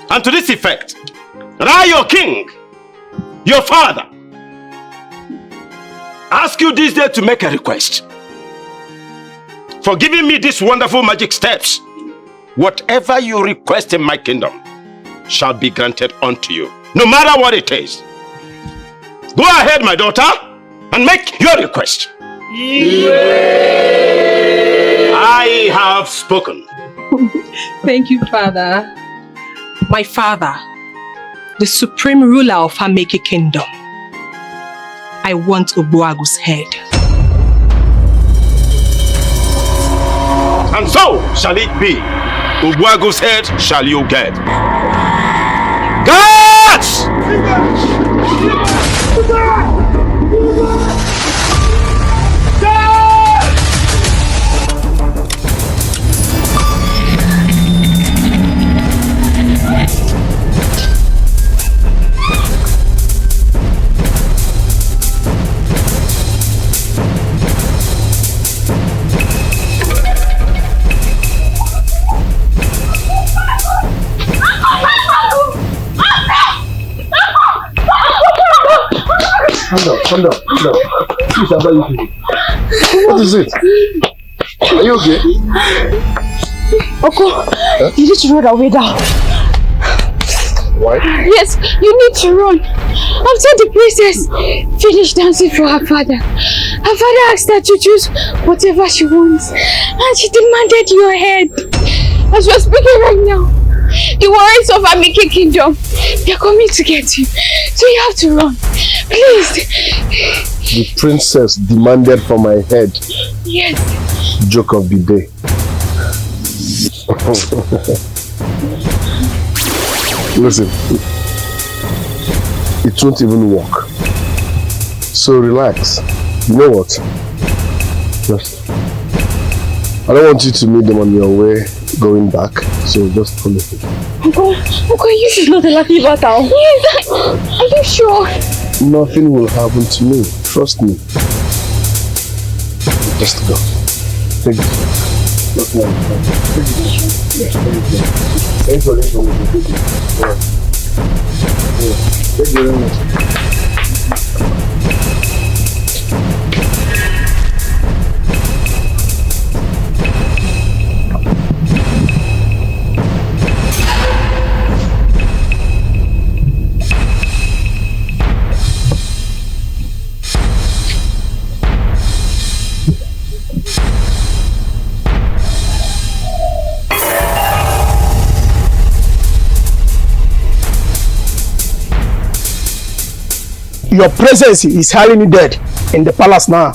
And to this effect, that I, your king, your father, ask you this day to make a request. For giving me these wonderful magic steps, whatever you request in my kingdom shall be granted unto you, no matter what it is. Go ahead, my daughter, and make your request. I have spoken. Thank you, Father. My father, the supreme ruler of Ameke Kingdom, I want Ogbuagu's head. And so shall it be. Ogbuagu's head shall you get. Guards! Calm down. Please, I'm not you. What is it? Are you okay? Oko, you need to run away now. Why? Yes, you need to run. After the princess finished dancing for her father asked her to choose whatever she wants. And she demanded your head. As we're speaking right now, the warriors of Amike Kingdom, they're coming to get you. So you have to run. Please. The princess demanded for my head. Yes. Joke of the day. Listen, it won't even work. So relax. You know what? Just, I don't want you to meet them on your way going back. So just follow me. Uncle, you should know the lucky battle. Yes, are you sure? Nothing will happen to me. Trust me. Just go. Take it. Thank you very much. Your presence is highly needed in the palace now.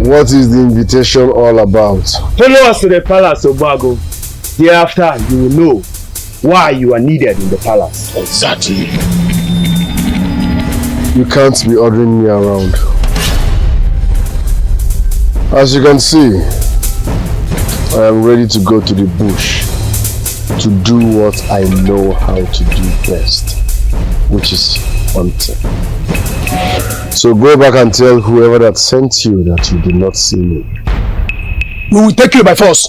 What is the invitation all about? Follow us to the palace, Obago. Thereafter, you will know why you are needed in the palace. Exactly. You can't be ordering me around. As you can see, I am ready to go to the bush to do what I know how to do best, which is hunting. So go back and tell whoever that sent you that you did not see me. We will take you by force.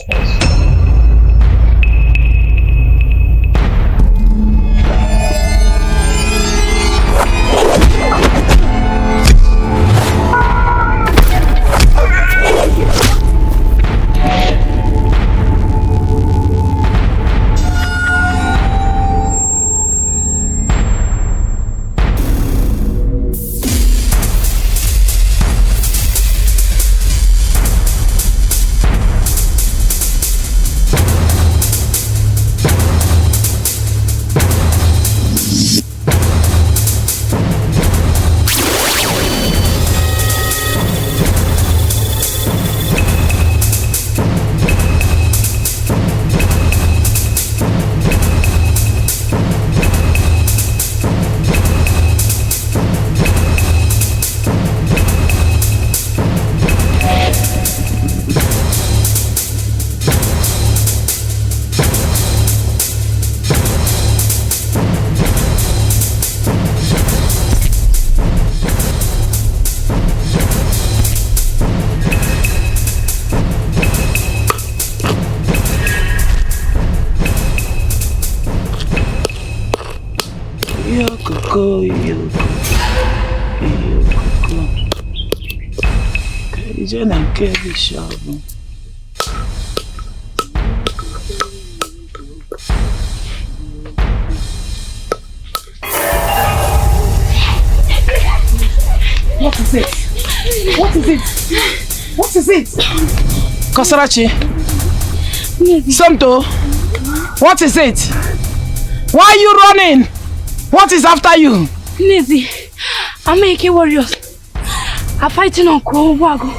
What is it? What is it? What is it? Kosarachi. SOMTO. What is it? Why are you running? What is after you? Nezi, Amike warriors are fighting on Kowago.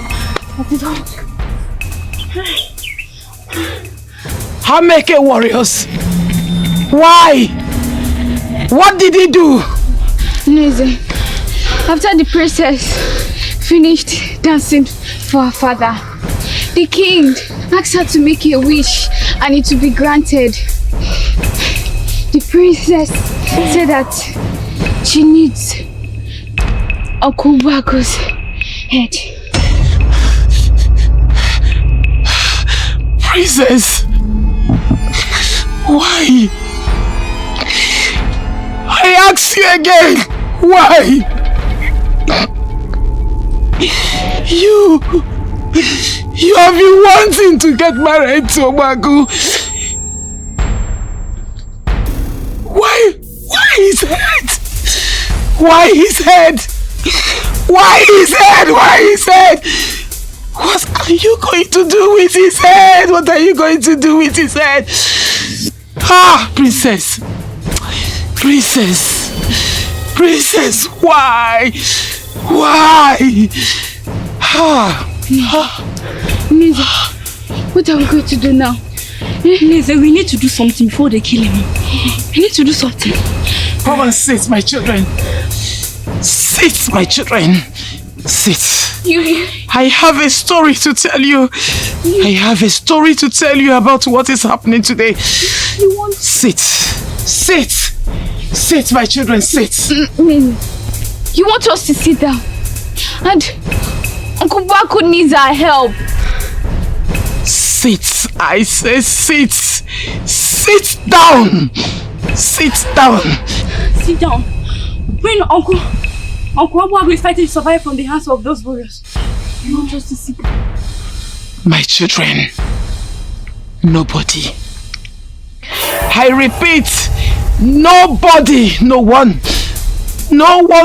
Amike warriors? Why? What did he do? Nezi, after the princess finished dancing for her father, the king asked her to make a wish and it to be granted. The princess said that she needs Okubago's head. Princess! Why? I ask you again! Why? You have been wanting to get married to Ogbuagu. Why his head? Why his head? Why his head? Why his head? What are you going to do with his head? What are you going to do with his head? Ah, princess. Princess. Princess, why? Why? Neze, what are we going to do now? Neze, we need to do something before they kill him. We need to do something. Come and sit, my children. Sit, my children. Sit. I have a story to tell you. I have a story to tell you about what is happening today. Sit. Sit. Sit, my children, sit. You want us to sit down? And Uncle Baku needs our help. Sit, I say sit. Sit down. Sit down. Sit down. When Uncle Baku is fighting to survive from the hands of those warriors, you want us to sit down? My children, nobody. I repeat, nobody, no one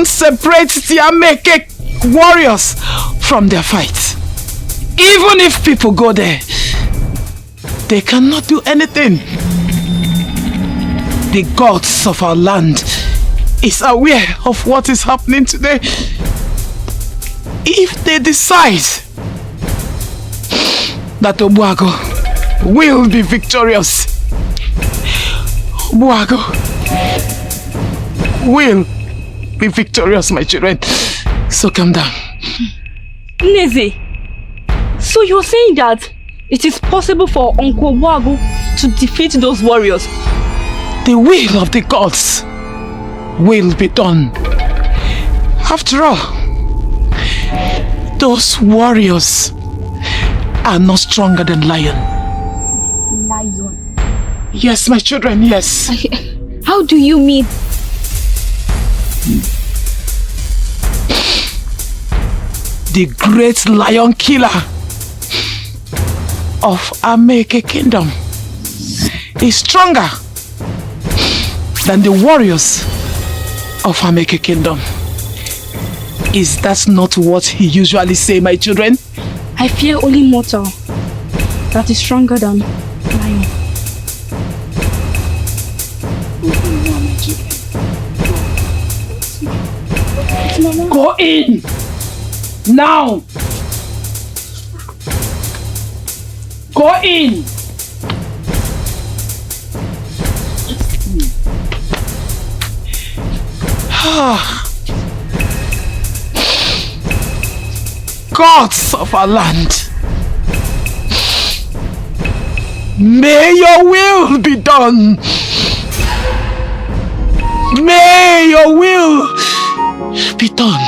separates the Ameke warriors from their fight. Even if people go there, they cannot do anything. The gods of our land is aware of what is happening today. If they decide that Ogbuagu will be victorious, Ogbuagu will be victorious, my children. So calm down. Neze, so you're saying that it is possible for Uncle Ogbuagu to defeat those warriors? The will of the gods will be done. After all, those warriors are not stronger than lion. Lion? Yes, my children, yes. How do you mean? The great lion killer of Ameke Kingdom is stronger than the warriors of Ameke Kingdom. Is that not what he usually say, my children? I fear only mortal that is stronger than lion. Go in! Now! Go in! Gods of our land, may your will be done. May your will be done.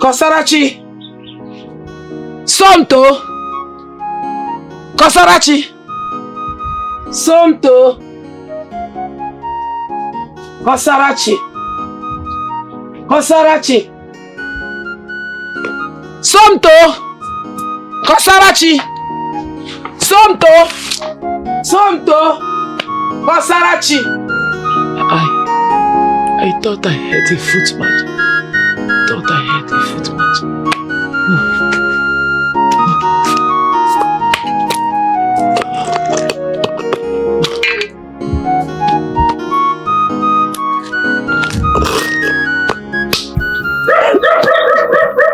Kosarachi, SOMTO, Kosarachi, SOMTO, Kosarachi, SOMTO, Kosarachi, SOMTO, Kosarachi. I thought I heard a footman.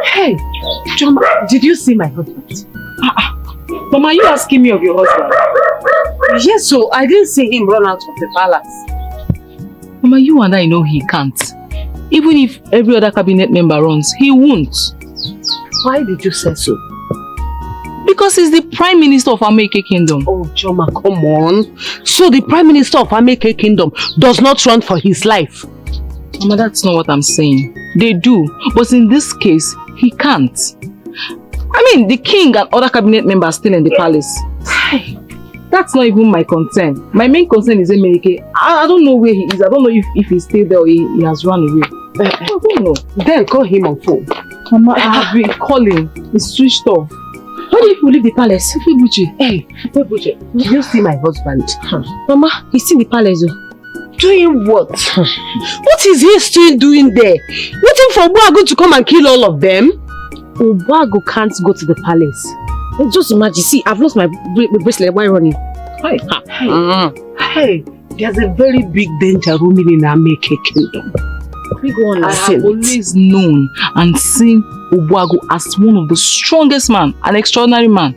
Hey, Choma, did you see my husband? Mama, are you asking me of your husband? Yes, so I didn't see him run out of the palace. Mama, you and I know he can't. Even if every other cabinet member runs, he won't. Why did you say so? Because he's the Prime Minister of Ameke Kingdom. Oh, Joma, come on. So the Prime Minister of Ameke Kingdom does not run for his life? Mama, that's not what I'm saying. They do, but in this case, he can't. I mean, the king and other cabinet members are still in the palace. That's not even my concern. My main concern is Emenike. I don't know where he is. I don't know if he's still there or he has run away. I don't know. Then call him on phone. Mama, I have been calling. He's switched off. What if we leave the palace? Hey, did you see my husband? Mama, he's in the palace. Doing what? What is he still doing there? Waiting for Obuagu to come and kill all of them? Obuagu can't go to the palace. Just imagine, see, I've lost my bracelet while running. Hey, there's a very big danger roaming in Ameke Kingdom. I have always known and seen Obuagu as one of the strongest men, an extraordinary man.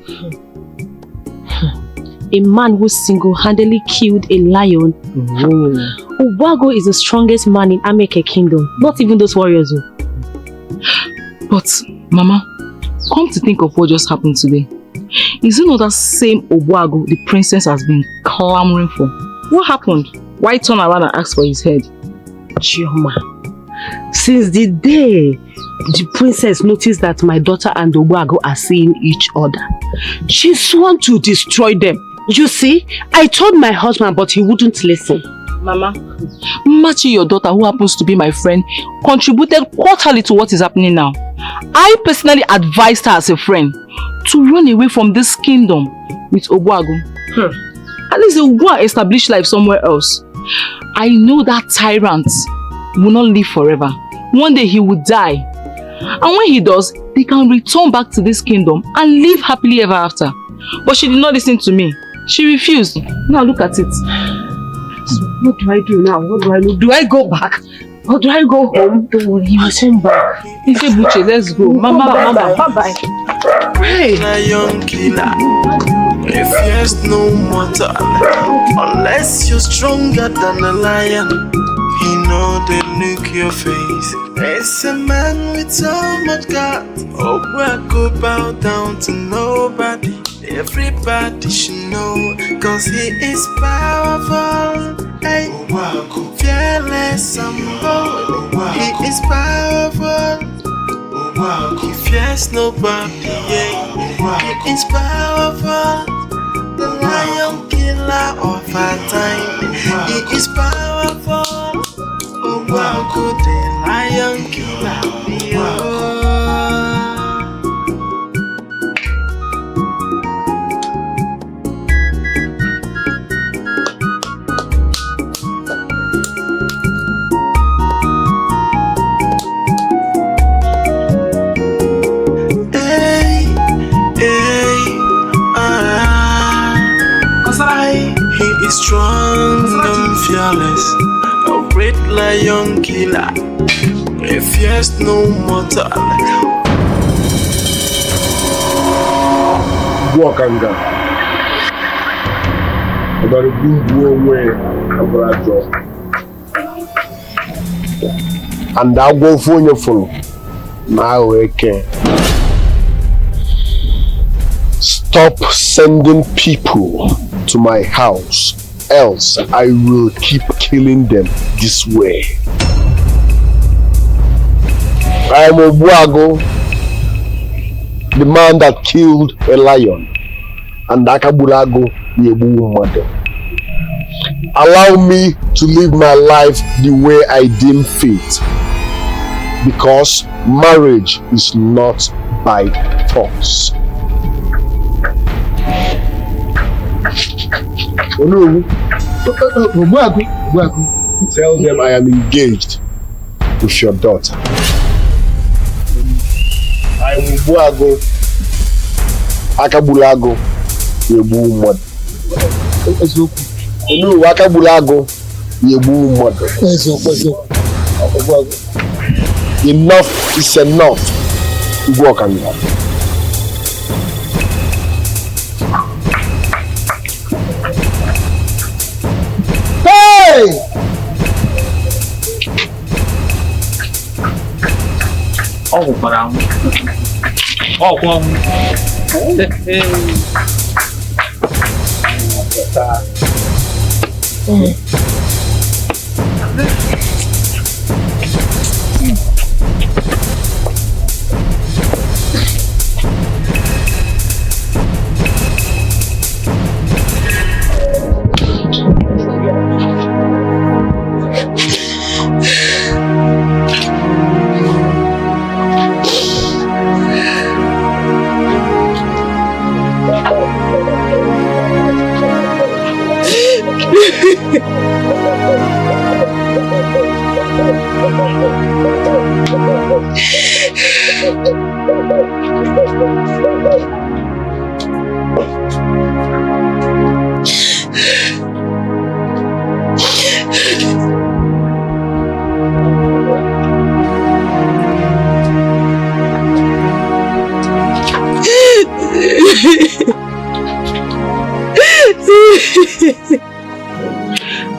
A man who single-handedly killed a lion. Obuagu is the strongest man in Ameke Kingdom, not even those warriors. But, Mama, come to think of what just happened today. Is it not that same Obuagu the princess has been clamoring for? What happened? Why turn around and ask for his head? Chioma, since the day the princess noticed that my daughter and Obuagu are seeing each other, she sworn to destroy them. You see, I told my husband, but he wouldn't listen. Mama, Machi, your daughter, who happens to be my friend, contributed quarterly to what is happening now. I personally advised her as a friend to run away from this kingdom with Obuagu. At least they will go and establish life somewhere else. I know that tyrant will not live forever. One day he will die. And when he does, they can return back to this kingdom and live happily ever after. But she did not listen to me. She refused. Now look at it. So what do I do now? What do I do? Do I go back? Or do I go home? Don't worry, you must come back. Buche, let's go. Mama, bye-bye. Hey. Lion killer. If yes, no matter. Unless you're stronger than a lion, he know they look your face. There's a man with so much God. Oh, I go bow down to nobody. Everybody should know, cause he is powerful. Hey, fearless and bold. He is powerful. He fears nobody. Yeah. He is powerful. The lion killer of our time. He is powerful. Oh, wow, could the lion killer be? He is strong and fearless, a great lion killer. He fears no mortal. Wakanga. About a good way about job. And I'll go for your phone. Now I can. Stop sending people to my house, else I will keep killing them this way. I am Obuagu, the man that killed a lion, and Akabulago, the Ebu mother. Allow me to live my life the way I deem fit, because marriage is not by force. Oh no, tell them I am engaged with your daughter. I am Obuagu, Akabulago, Yebu mother. No, Akabulago, Yebu mother. Enough is enough. Walk on that.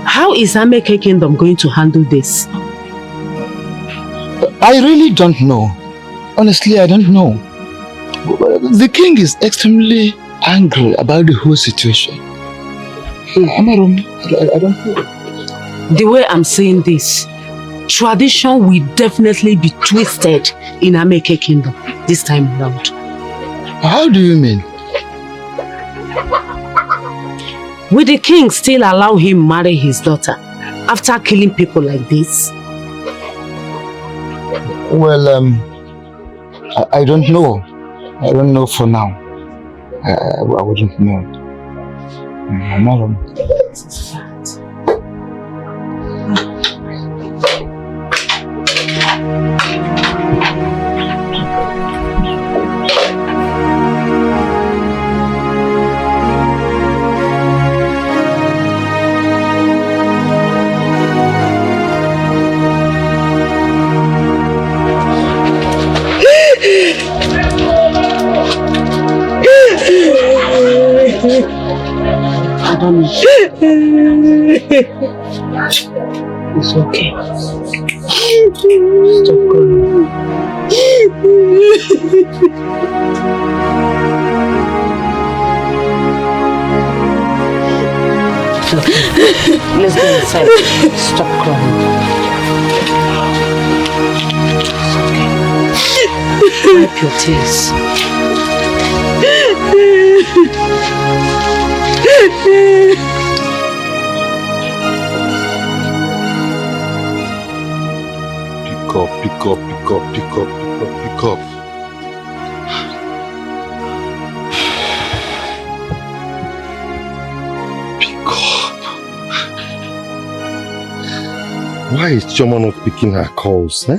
How is Ameke Kingdom going to handle this? I really don't know. Honestly, I don't know. The king is extremely angry about the whole situation. I don't know. The way I'm saying this, tradition will definitely be twisted in Ameke Kingdom this time around. How do you mean? Will the king still allow him marry his daughter after killing people like this? Well, I don't know. I don't know for now. I wouldn't know. I don't know. It's okay. Stop crying. Let's go inside. Stop crying. It's okay. Wipe your tears. Pick up. Why is Chioma not picking her calls, eh?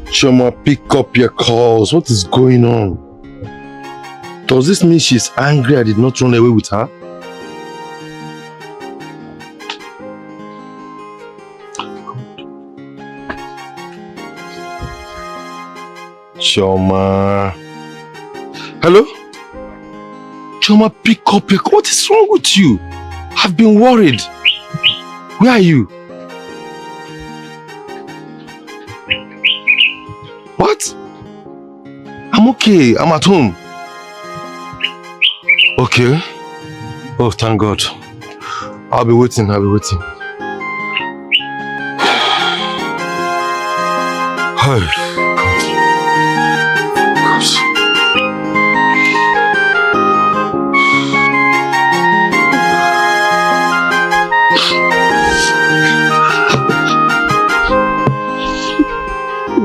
Chioma, pick up your calls. What is going on? Does this mean she's angry I did not run away with her? Chioma. Hello? Chioma, pick up your... What is wrong with you? I've been worried. Where are you? What? I'm okay. I'm at home. Okay. Oh, thank God. I'll be waiting. Hey.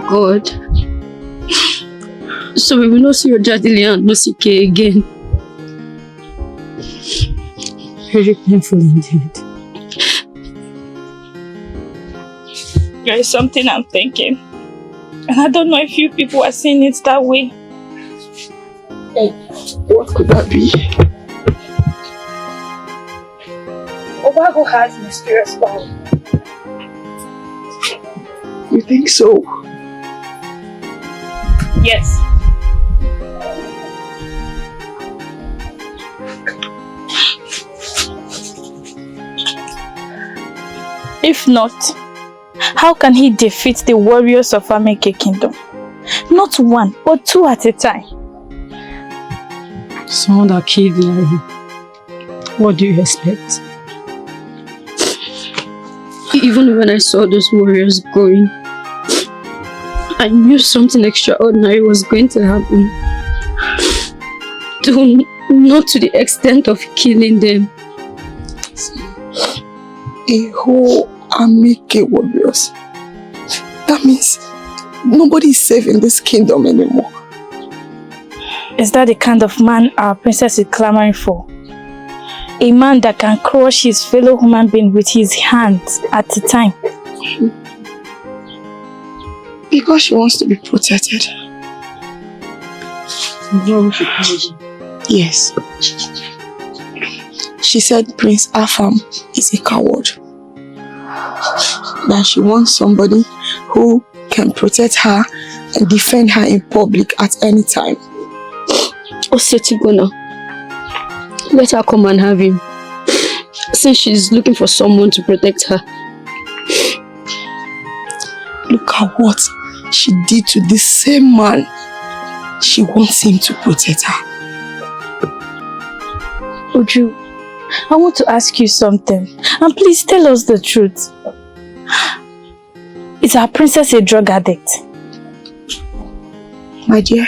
God. So we will not see your daddy and no see K again. Very painful indeed. There is something I'm thinking. And I don't know if you people are seeing it that way. What could that be? Obago has mysterious power. You think so? Yes. If not, How can he defeat the warriors of Ameke Kingdom? Not one, but two at a time. Someone that killed Larry. What do you expect? Even when I saw those warriors going, I knew something extraordinary was going to happen. Though not to the extent of killing them. A whole Ameke warriors. That means nobody is safe in this kingdom anymore. Is that the kind of man our princess is clamoring for? A man that can crush his fellow human being with his hands at a time. Because she wants to be protected. Yes. She said Prince Afam is a coward. That she wants somebody who can protect her and defend her in public at any time. Osetigona, let her come and have him. Since she's looking for someone to protect her. Look at what she did to this same man. She wants him to protect her. Uju, I want to ask you something. And please tell us the truth. Is our princess a drug addict? My dear,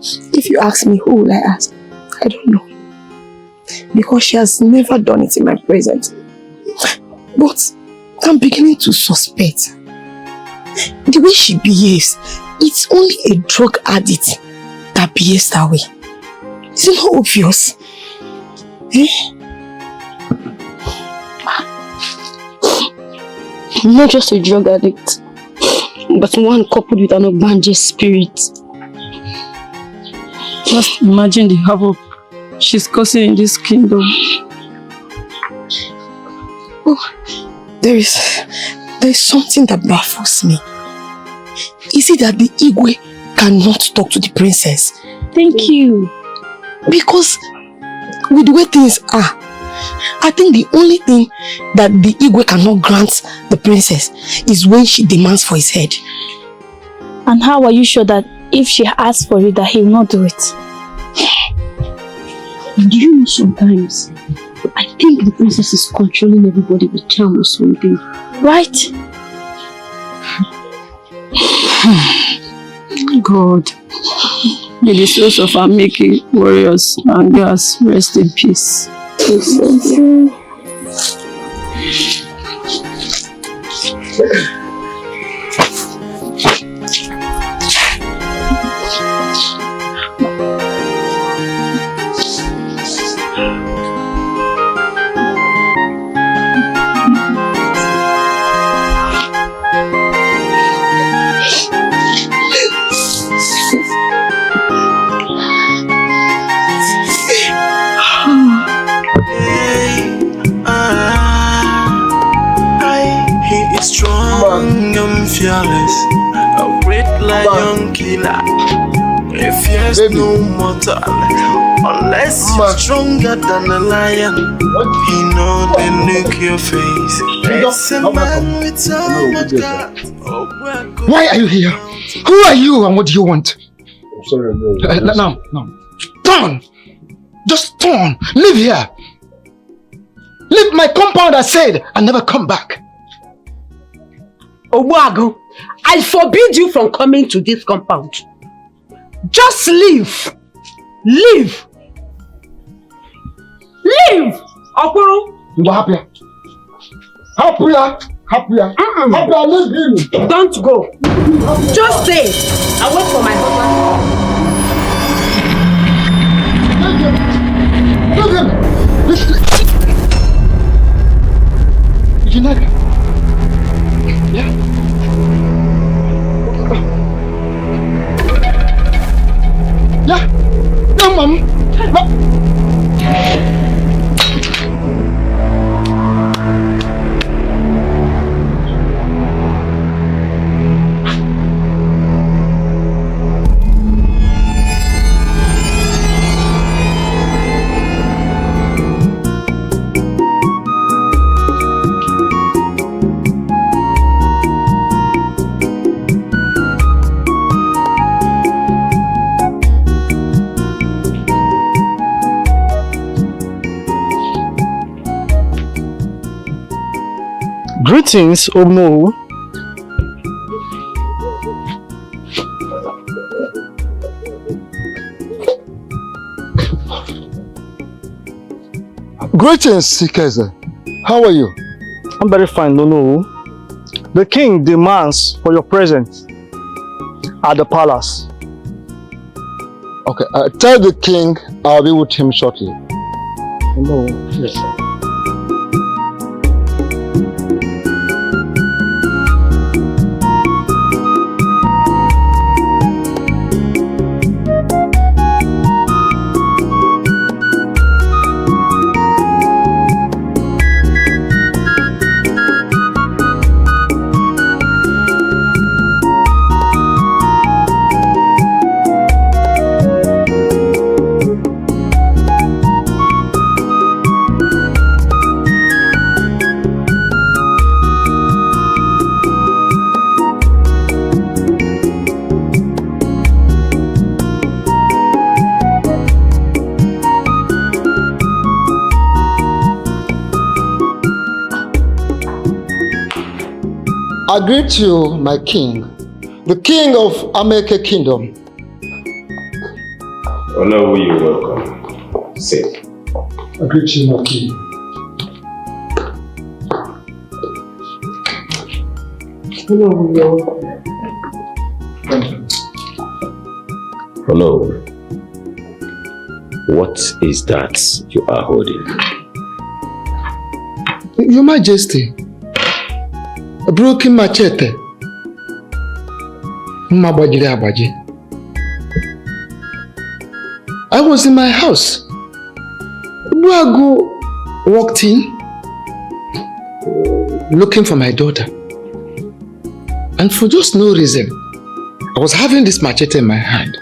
if you ask me, who will I ask? I don't know. Because she has never done it in my presence. But I'm beginning to suspect. The way she behaves, it's only a drug addict that behaves that way. Is it not obvious? Not just a drug addict, but one coupled with an Ogbanje spirit. Just imagine the havoc she's causing in this kingdom. Oh, there is something that baffles me. Is it that the Igwe cannot talk to the princess? Thank you. Because with the way things are, I think the only thing that the Igwe cannot grant the princess is when she demands for his head. And how are you sure that if she asks for it, that he will not do it? Do you know sometimes I think the princess is controlling everybody with charm or something. Right? God, may the souls of our Ameke warriors and girls rest in peace. Fearless, a great lion killer. If yes, no mortal, unless you're stronger than a lion. You know they look your face. It's a man with so much God. Why are you here? Who are you and what do you want? I'm sorry, no. Turn! Just turn! Leave here! Leave my compound, I said, and never come back. Obuagu, I forbid you from coming to this compound. Just leave. Leave. Leave. Okuru. Happier. Leave him. Don't go. Just stay. I wait for my husband. Leave him. Yeah. Yeah. No, Mom. No. Greetings, Omo. Greetings, Sikeze. How are you? I'm very fine, no. The king demands for your presence at the palace. Okay, tell the king I'll be with him shortly. No, yes. I greet you, my king, the king of Ameke Kingdom. Honor, you welcome. Sit. I greet you, my king. Hello. What is that you are holding? Your Majesty, a broken machete. I was in my house. Buagu walked in looking for my daughter. And for just no reason, I was having this machete in my hand.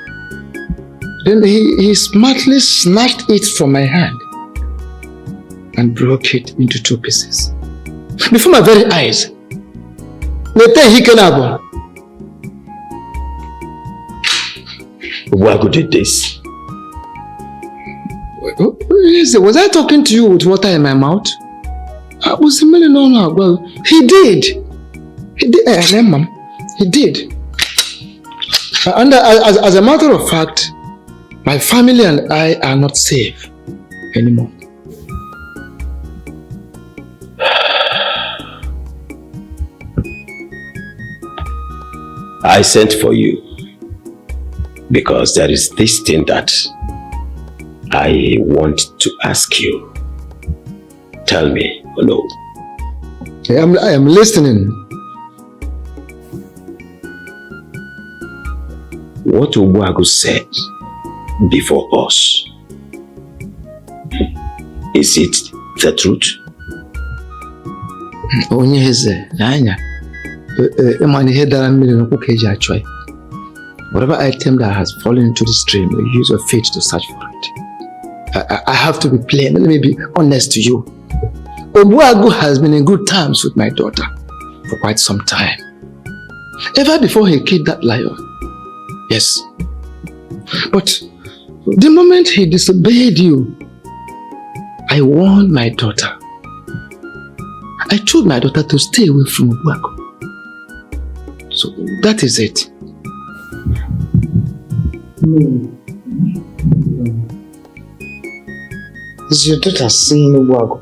Then he smartly snatched it from my hand and broke it into 2 pieces. Before my very eyes. Buagu did this. Was I talking to you with water in my mouth? I was smiling on her. Well, he did. He did. He did. And as a matter of fact, my family and I are not safe anymore. I sent for you because there is this thing that I want to ask you. Tell me, hello. I am listening. What Buagu said before us, is it the truth? Whatever item that has fallen into the stream, you use your feet to search for it. I have to be plain. Let me be honest to you. Buagu has been in good terms with my daughter for quite some time. Ever before he killed that lion. Yes. But the moment he disobeyed you, I warned my daughter. I told my daughter to stay away from Buagu. So that is it. Is your daughter seeing Buagu?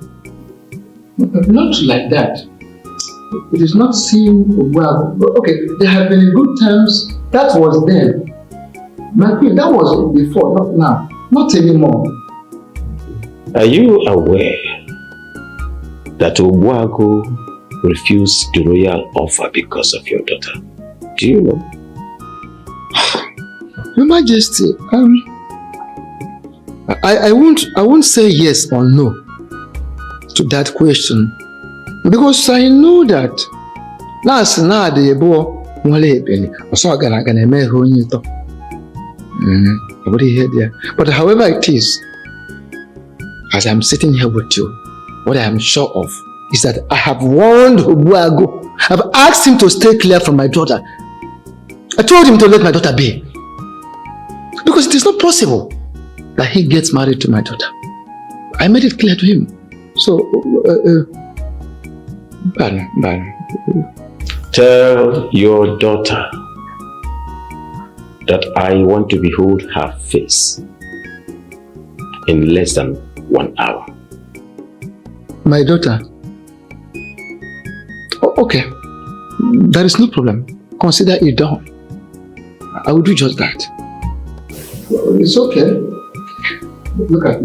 Not like that. It is not seeing Buagu. Okay, they have been in good terms. That was then. My queen, that was before, not now. Not anymore. Are you aware that Buagu refused the royal offer because of your daughter? Do you know? Your Majesty, I won't say yes or no to that question because I know that last night the boy but however it is, as I'm sitting here with you, what I am sure of is that I have warned Buagu. I've asked him to stay clear from my daughter. I told him to let my daughter be. Because it is not possible that he gets married to my daughter. I made it clear to him. So, Tell your daughter that I want to behold her face in less than 1 hour. My daughter? Okay. There is no problem. Consider it done. I will do just that. It's okay. Look at.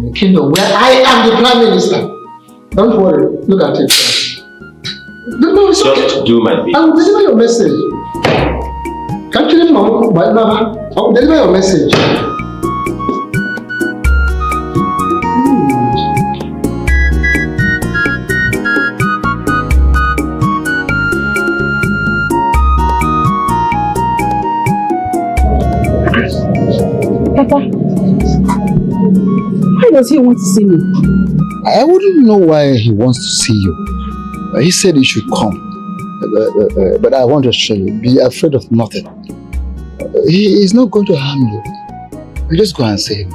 The kingdom where I am the Prime Minister. Don't worry. Look at it. No, it's okay. Just do my bit. I will deliver your message. Can't you Mama? I will deliver your message. Papa, why does he want to see me? I wouldn't know why he wants to see you. He said you should come. But I want to assure you, be afraid of nothing. He is not going to harm you. You just go and see him.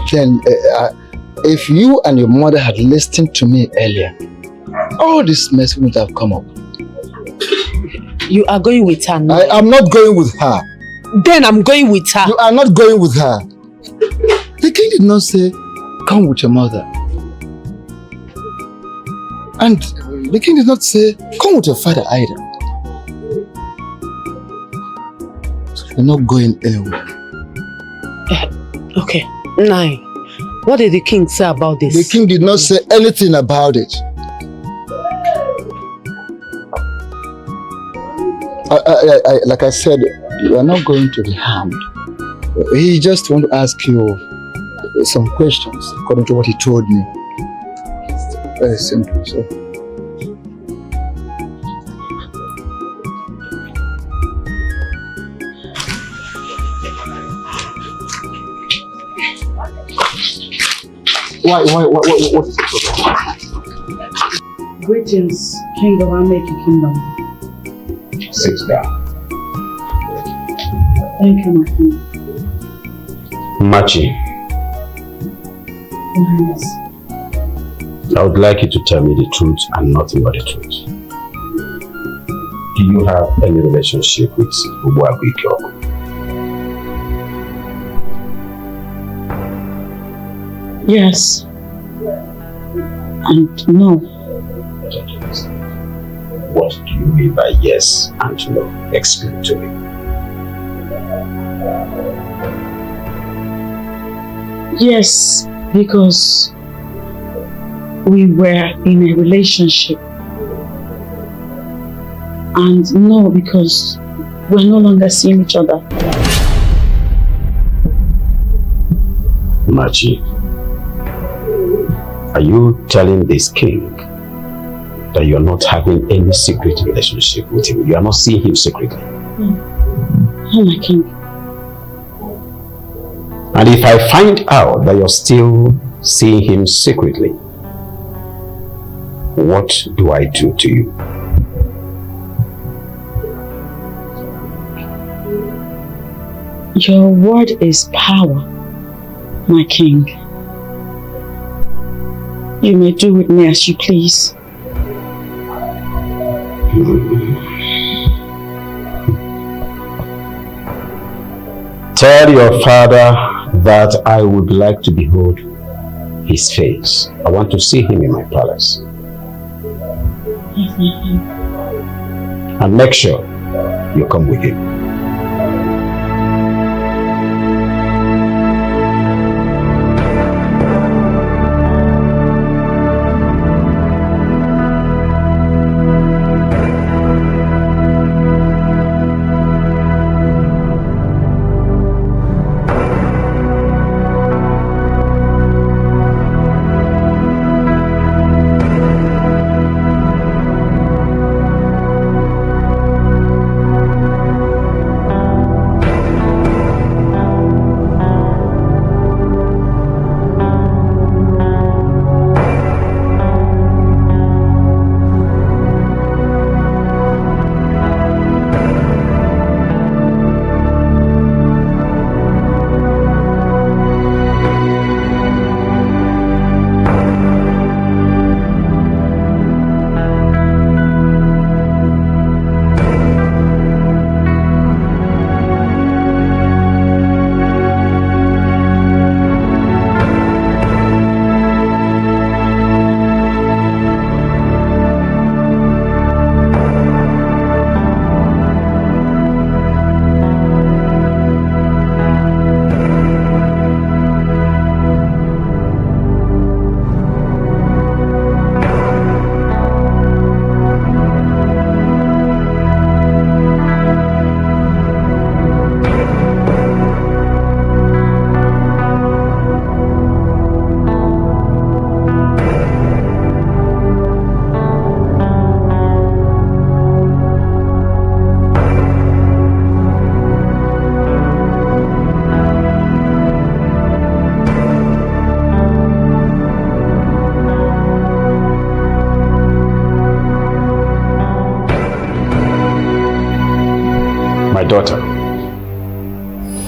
Then, if you and your mother had listened to me earlier, all this mess wouldn't have come up. You are going with her now? I am not going with her. Then I'm going with her. You are not going with her. The king did not say, come with your mother. And the king did not say, come with your father either. So you're not going anywhere. Okay, 9. What did the king say about this? The king did not say anything about it. Like I said, you are not going to be harmed. He just want to ask you some questions according to what he told me. It's very simple, so. What is the problem? Greetings, King of Ameki Kingdom. Sit down. Thank you, my king. Machi, I would like you to tell me the truth and nothing but the truth. Do you have any relationship with Ubuagu? Yes. And no. What do you mean by yes and no? Explain to me. Yes, because we were in a relationship. And no, because we're no longer seeing each other. Machi, are you telling this king that you're not having any secret relationship with him? You are not seeing him secretly? Oh, my king. And if I find out that you're still seeing him secretly, what do I do to you? Your word is power, my king. You may do with me as you please. Tell your father that I would like to behold his face. I want to see him in my palace. And make sure you come with him.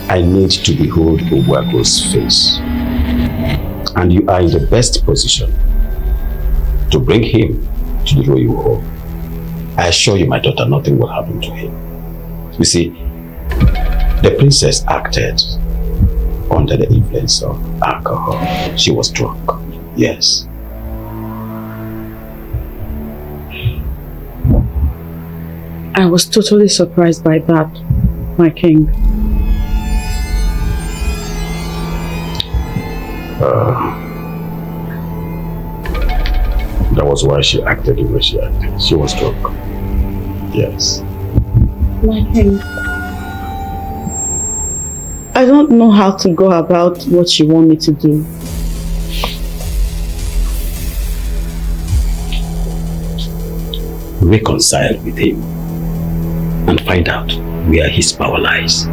I need to behold Ogbuagu's face. And you are in the best position to bring him to the royal home. I assure you, my daughter, nothing will happen to him. You see, the princess acted under the influence of alcohol. She was drunk. Yes. I was totally surprised by that, my king. That was why she acted the way she acted. She was drunk. Yes. My king, I don't know how to go about what you want me to do. Reconcile with him and find out where his power lies.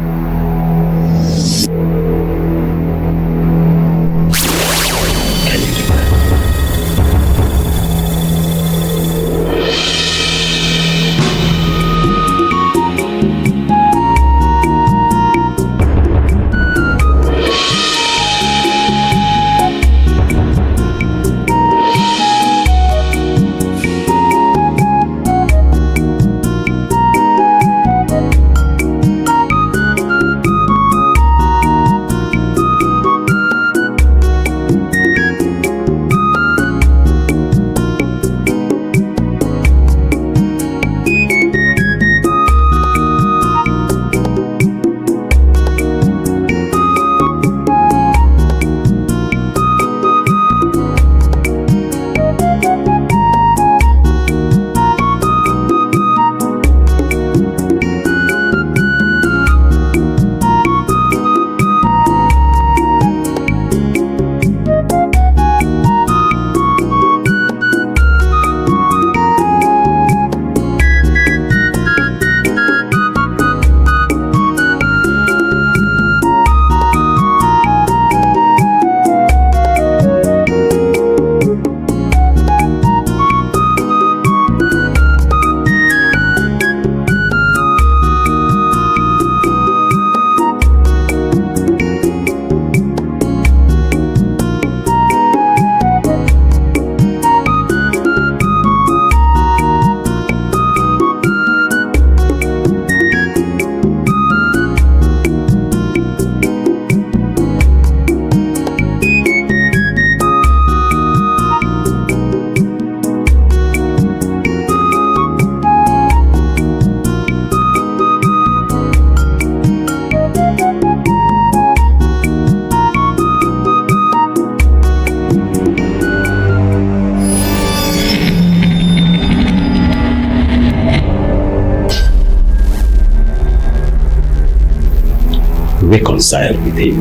Reconcile with him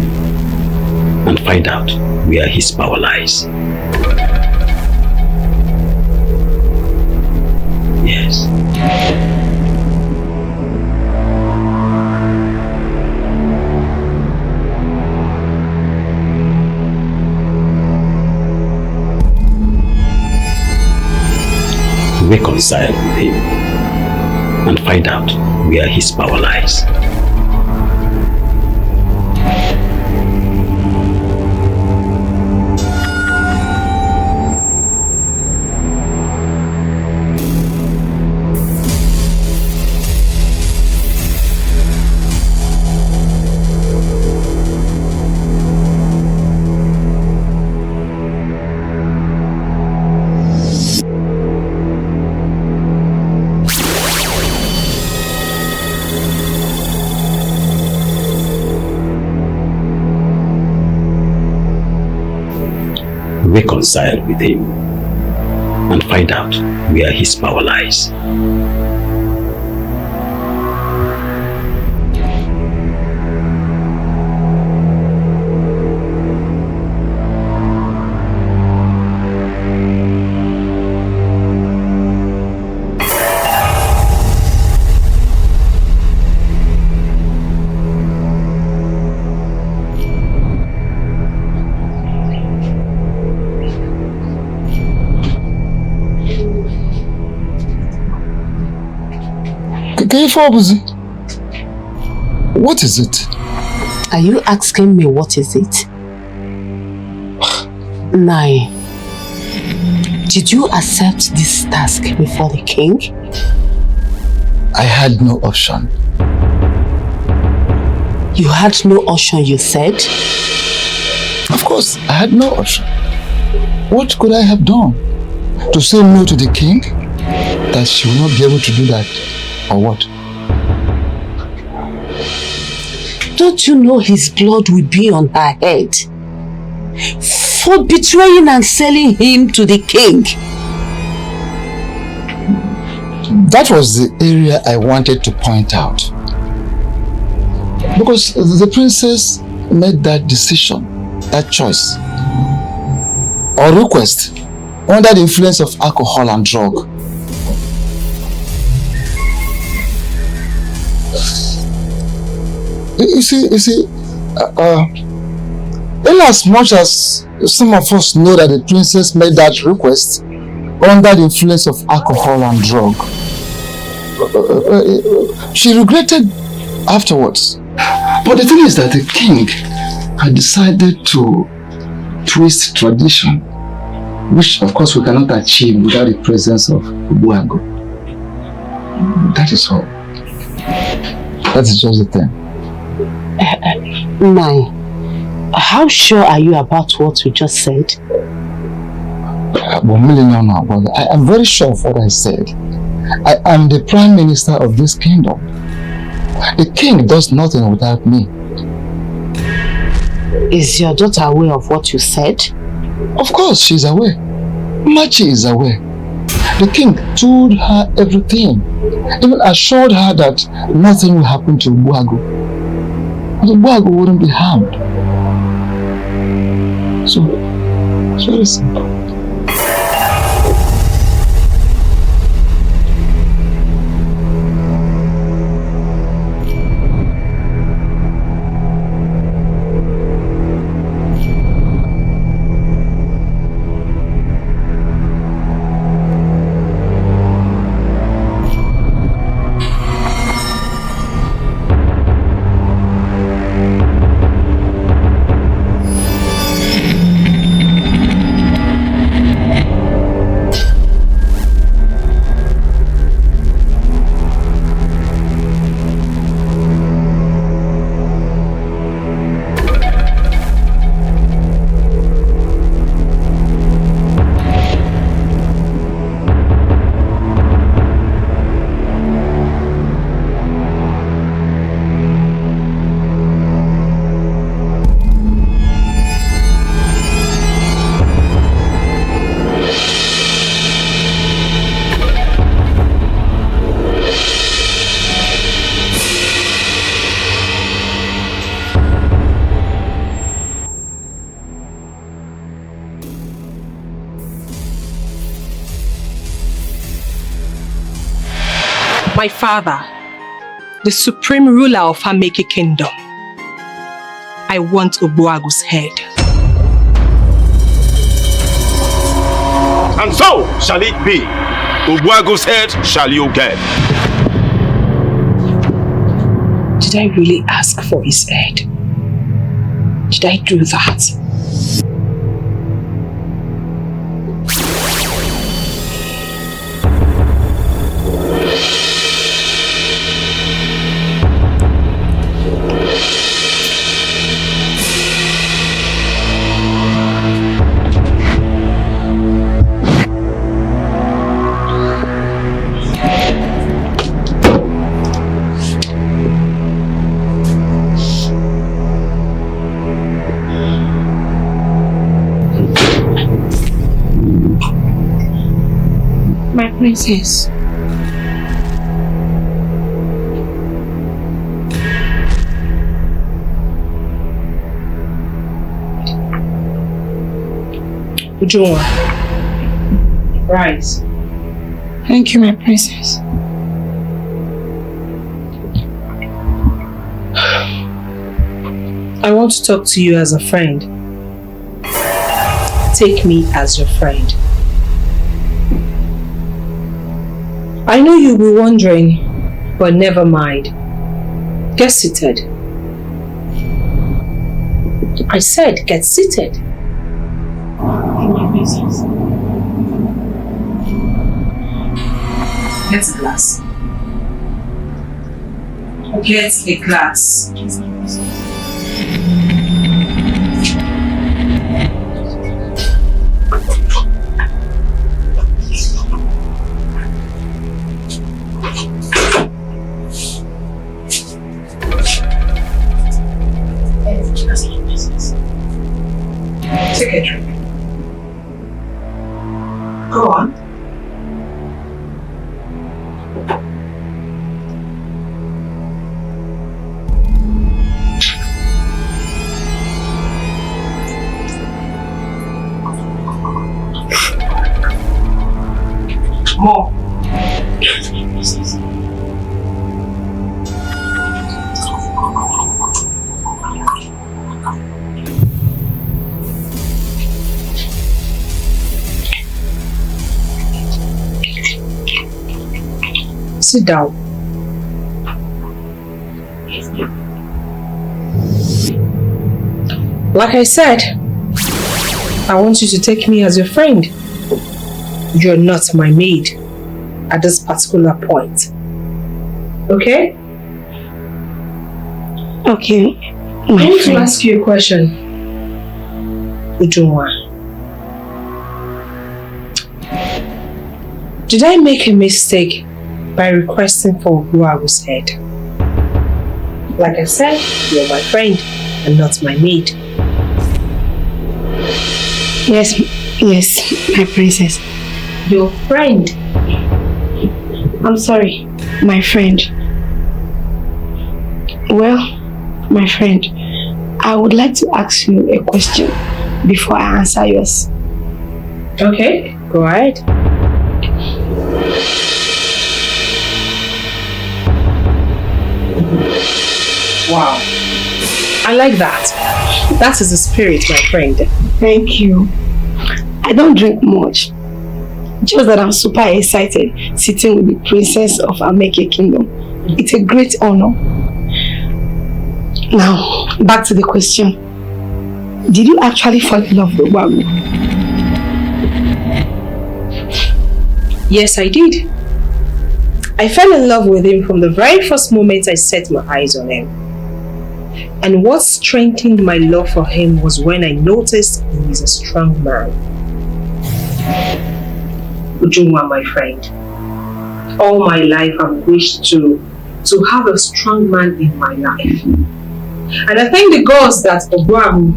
and find out where his power lies. Yes. Reconcile with him and find out where his power lies. Reconcile with him and find out where his power lies. What is it? Are you asking me what is it? Nai, did you accept this task before the king? I had no option. You had no option, you said? Of course, I had no option. What could I have done? To say no to the king? That she will not be able to do that? Or what? Don't you know his blood will be on her head? For betraying and selling him to the king. That was the area I wanted to point out. Because the princess made that decision, that choice, or request, under the influence of alcohol and drug. You see, in as much as some of us know that the princess made that request under the influence of alcohol and drug, she regretted afterwards. But the thing is that the king had decided to twist tradition, which of course we cannot achieve without the presence of Ogbuagu. That is all. That is just the thing. Nai, how sure are you about what you just said? I am very sure of what I said. I am the prime minister of this kingdom. The king does nothing without me. Is your daughter aware of what you said? Of course she's aware. Machi is aware. The king told her everything. Even assured her that nothing will happen to Ogbuagu. Ogbuagu wouldn't be harmed. So, it's very simple. My father, the supreme ruler of Ameki Kingdom, I want Ogbuagu's head. And so shall it be. Ogbuagu's head shall you get. Did I really ask for his head? Did I do that? Princess. Ujunwa, rise. Thank you, my princess. I want to talk to you as a friend. Take me as your friend. I know you'll be wondering, but never mind. Get seated. I said, get seated. Thank you, princess. Get a glass. Get a glass. Take a drink. Go on. More. Sit down. Like I said, I want you to take me as your friend. You're not my maid at this particular point. Okay? Okay. I want to ask you a question. Ujunwa. Did I make a mistake by requesting for Obuagu's head? Like I said, you're my friend and not my maid. Yes, my princess. Your friend. I'm sorry, my friend. Well, my friend, I would like to ask you a question before I answer yours. Okay, go ahead. Wow. I like that. That is the spirit, my friend. Thank you. I don't drink much. Just that I'm super excited sitting with the princess of Ameke Kingdom. It's a great honor. Now, back to the question. Did you actually fall in love with Obuagu? Yes, I did. I fell in love with him from the very first moment I set my eyes on him. And what strengthened my love for him was when I noticed he is a strong man. Ujunwa, my friend, all my life I've wished to have a strong man in my life. And I thank the gods that Obuagu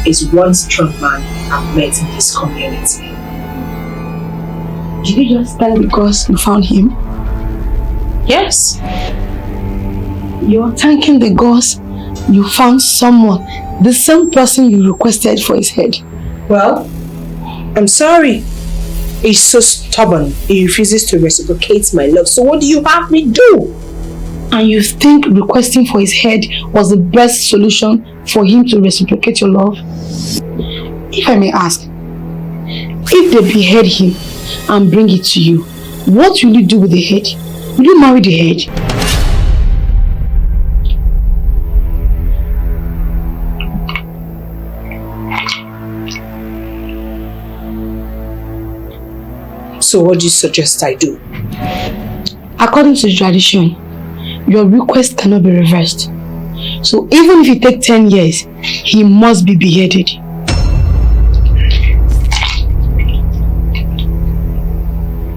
is one strong man I've met in this community. Did you just thank the gods you found him? Yes. You're thanking the gods you found someone, the same person you requested for his head. Well, I'm sorry. He's so stubborn. He refuses to reciprocate my love. So what do you have me do? And you think requesting for his head was the best solution for him to reciprocate your love? If I may ask, if they behead him and bring it to you, what will you do with the head? Will you marry the head? So what do you suggest I do? According to the tradition, your request cannot be reversed. So even if it takes 10 years, he must be beheaded.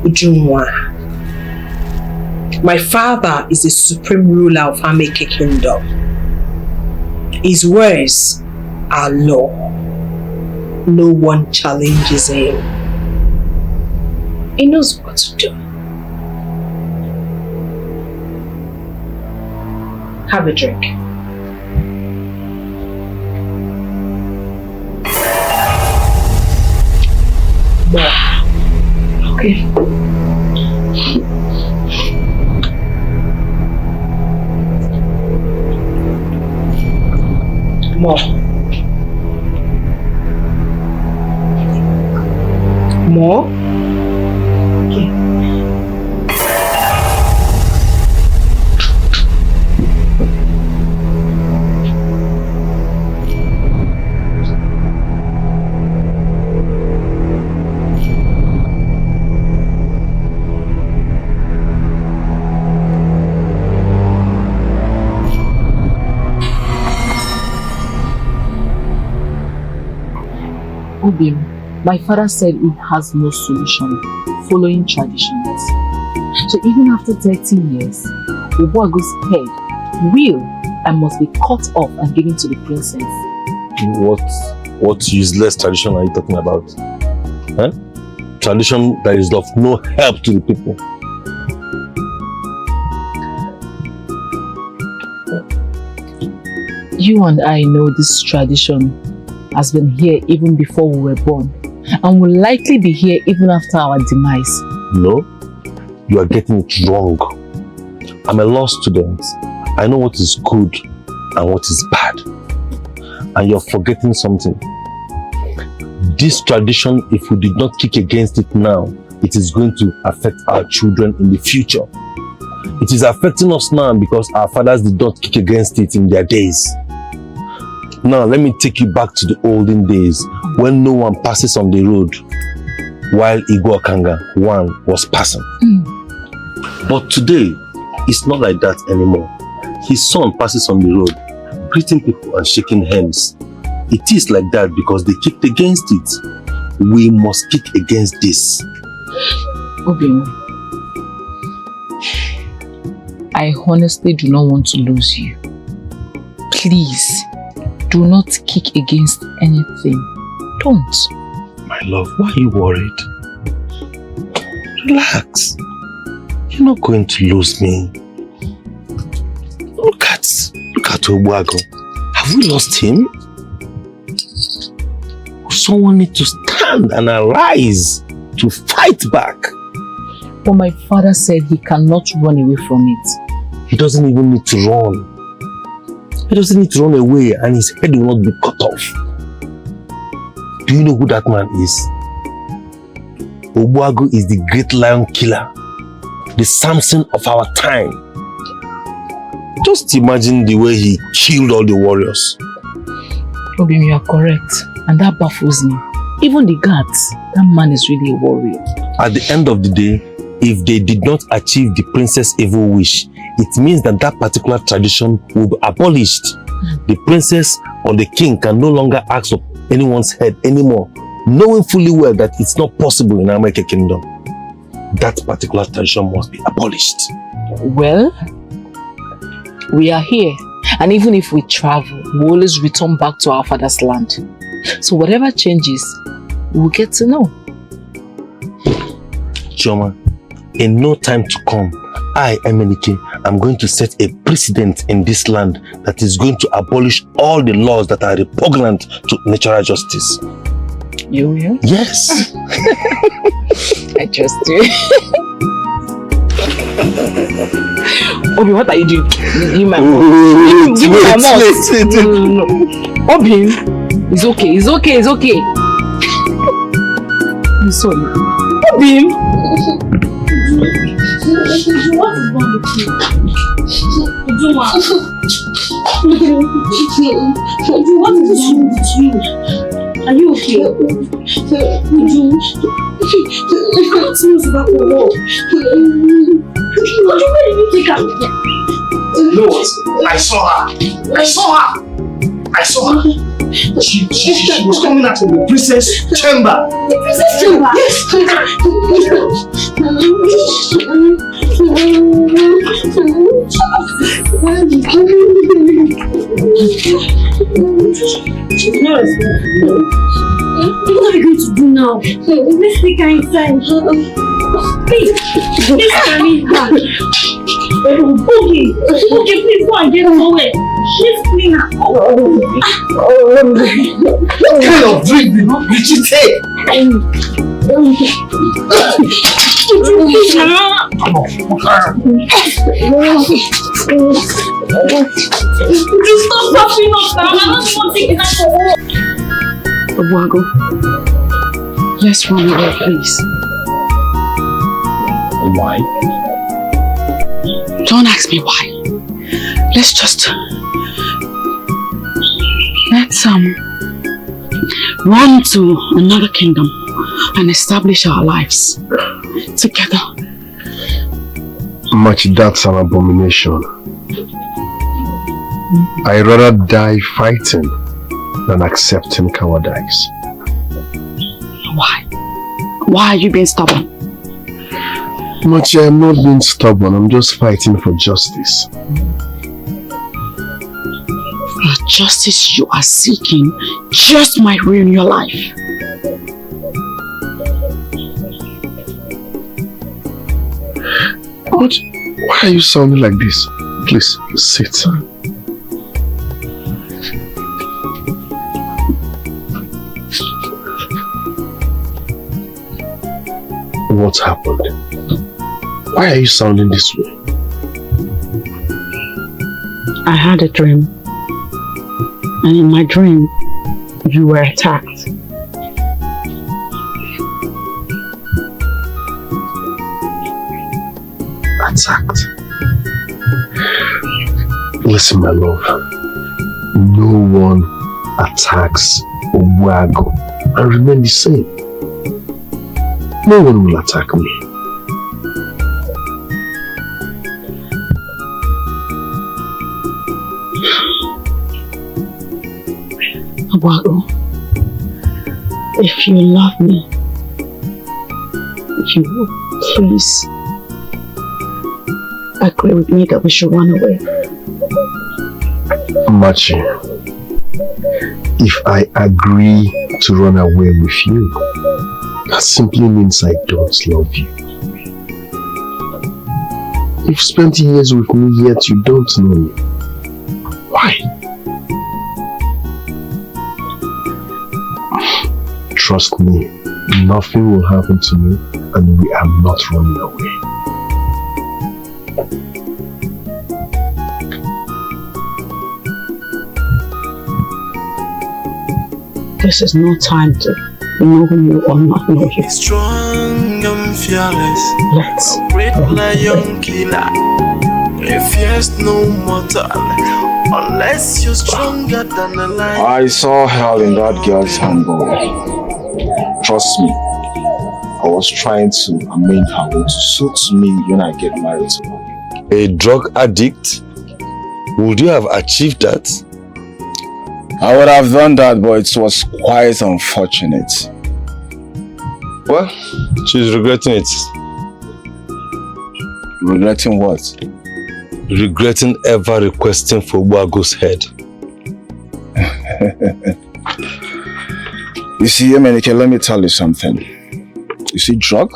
Ujunwa, my father is the supreme ruler of Ameke Kingdom. His words are law. No one challenges him. He knows what to do. Have a drink. More. Okay. More. More. Obim, my father said he has no solution following traditions. So even after 30 years, Obuagu's head will and must be cut off and given to the princess. What useless tradition are you talking about? Huh? Tradition that is of no help to the people. You and I know this tradition has been here even before we were born and will likely be here even after our demise. No, you are getting it wrong. I'm a law student. I know what is good and what is bad. And you're forgetting something. This tradition, if we did not kick against it now, it is going to affect our children in the future. It is affecting us now because our fathers did not kick against it in their days. Now, let me take you back to the olden days when no one passes on the road while Igwe Okanga one was passing. But today, it's not like that anymore. His son passes on the road, greeting people and shaking hands. It is like that because they kicked against it. We must kick against this. Obim, I honestly do not want to lose you. Please, do not kick against anything. Don't. My love, why are you worried? Relax. You're not going to lose me. Look at Obuagu. Have we lost him? Someone needs to stand and arise to fight back. But my father said he cannot run away from it. He doesn't even need to run. He doesn't need to run away and his head will not be cut off. Do you know who that man is? Obuagu is the great lion killer. The Samson of our time. Just imagine the way he killed all the warriors. Obim, you are correct. And that baffles me. Even the guards, that man is really a warrior. At the end of the day, if they did not achieve the princess' evil wish, it means that that particular tradition will be abolished. The princess or the king can no longer ask for anyone's head anymore, knowing fully well that it's not possible in American Kingdom. That particular tradition must be abolished. Well, we are here. And even if we travel, we always return back to our father's land. So whatever changes, we'll get to know. Chioma, in no time to come, I, Emenike, am going to set a precedent in this land that is going to abolish all the laws that are repugnant to natural justice. You will? Yes. I trust you. Obi, what are you doing? Give my mouth. Give me my mouth. No. Obi, it's okay. It's okay. It's okay. I'm sorry. Obi. What is wrong with you? Ujuma. What is wrong with you? Are you okay? Uju. What news about the war? Uju, where did you take her? No, I saw her. She was coming out of the princess chamber. The princess chamber? Yes. What are we going to do now? Let's take her inside. Please carry her. Okay, please go and get her away. Let's clean her. What kind of drink did you take? Just stop laughing up now. I'm not even taking her for walk. Obuagu, let's run away, please. Why? Don't ask me why. Let's run to another kingdom and establish our lives together. Much, that's an abomination. I'd rather die fighting than accepting cowardice. Why? Why are you being stubborn? Machi, I'm not being stubborn. I'm just fighting for justice. The justice you are seeking just might ruin your life. What? Why are you sounding like this? Please, sit. What happened? Why are you sounding this way? I had a dream. And in my dream, you were attacked. Attacked? Listen, my love. No one attacks Ogbuagu and remain the same. No one will attack me. Ogbuagu, if you love me, you will please agree with me that we should run away. Machi, if I agree to run away with you, that simply means I don't love you. You've spent years with me, yet you don't know me. Why? Trust me, nothing will happen to me and we are not running away. This is no time to know you or not know you. Strong and fearless. Let's a great lion killer. A fierce no mortal. Unless you're stronger than a lion. I saw hell in that girl's handball. Trust me, I was trying to amend her way to suit me when I get married to her. A drug addict? Would you have achieved that? I would have done that, but it was quite unfortunate. Well, she's regretting it. Regretting what? Regretting ever requesting for Ogbuagu's head. You see, Emenike, let me tell you something. You see, drug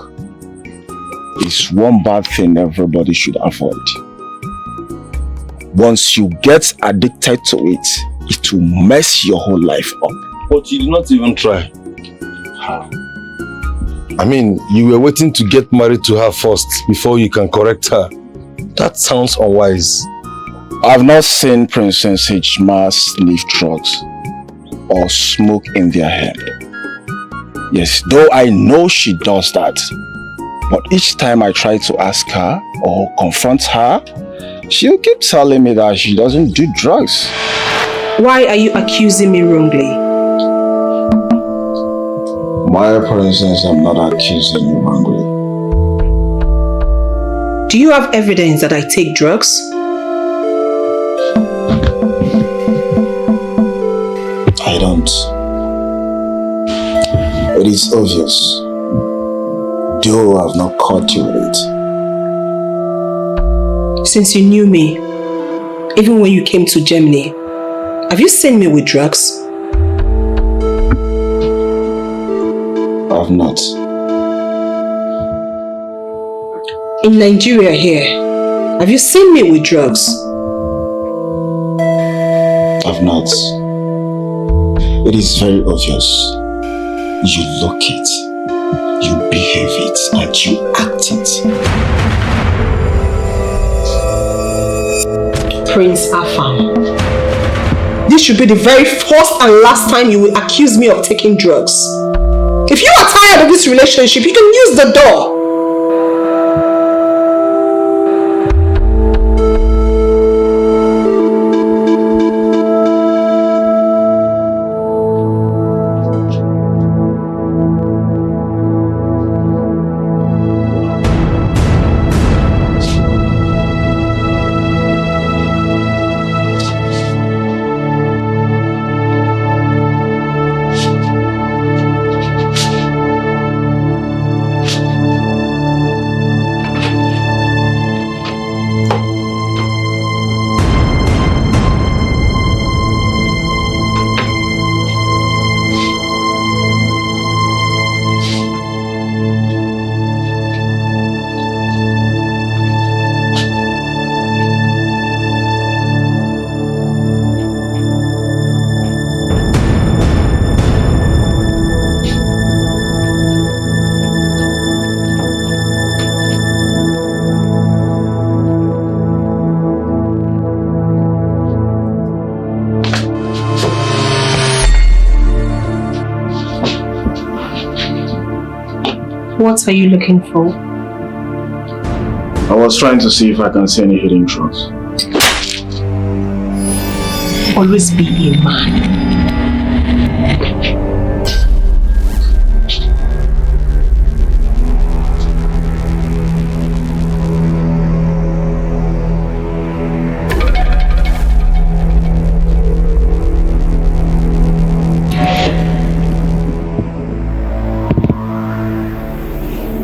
is one bad thing everybody should avoid. Once you get addicted to it, it will mess your whole life up. But you did not even try. I mean, you were waiting to get married to her first before you can correct her. That sounds unwise. I've not seen Princess Hijma sniff drugs or smoke in their hand. Yes, though I know she does that. But each time I try to ask her or confront her, she'll keep telling me that she doesn't do drugs. Why are you accusing me wrongly? My princess, I'm not accusing you wrongly. Do you have evidence that I take drugs? I don't. It is obvious. Though I've not caught you with it. Since you knew me, even when you came to Germany, have you seen me with drugs? I've not. In Nigeria here, have you seen me with drugs? I've not. It is very obvious. You look it, you behave it, and you act it. Prince Afam, this should be the very first and last time you will accuse me of taking drugs. If you are tired of this relationship, you can use the door. What are you looking for? I was trying to see if I can see any hidden truths. Always be a man.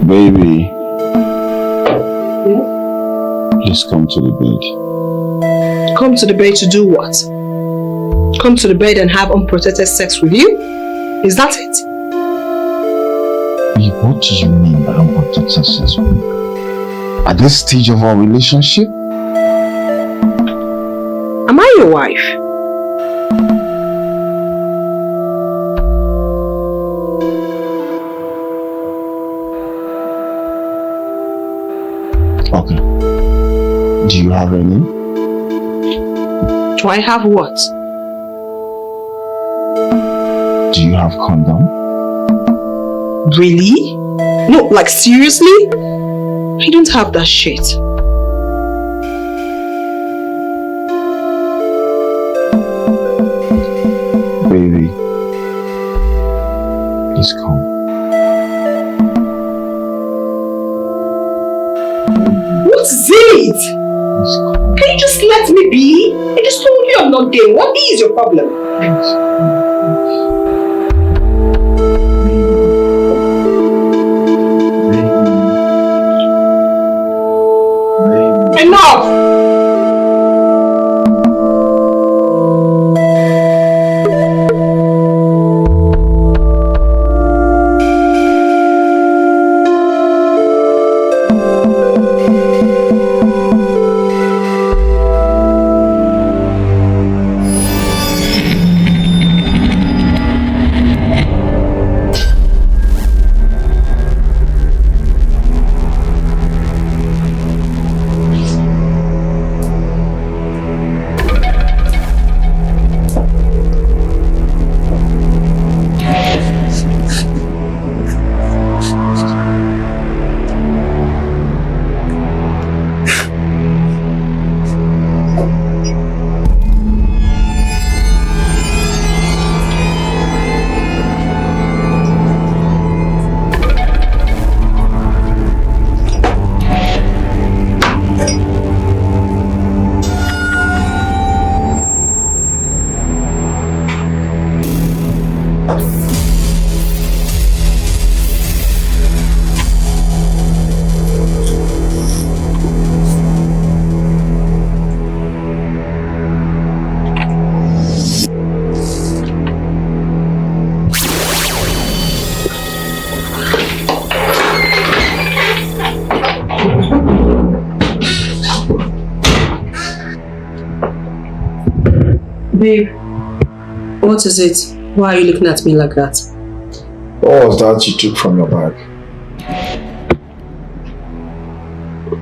Baby, please come to the bed. Come to the bed to do what? Come to the bed and have unprotected sex with you? Is that it? Babe, what do you mean by unprotected sex with me? At this stage of our relationship? Am I your wife? Okay. Do you have any? Do I have what? Do you have condom? Really? No, like seriously? I don't have that shit. Baby, please come. What is it? Can you just let me be? I just told you I'm not gay. What is your problem? Enough! Babe, what is it? Why are you looking at me like that? What was that you took from your bag?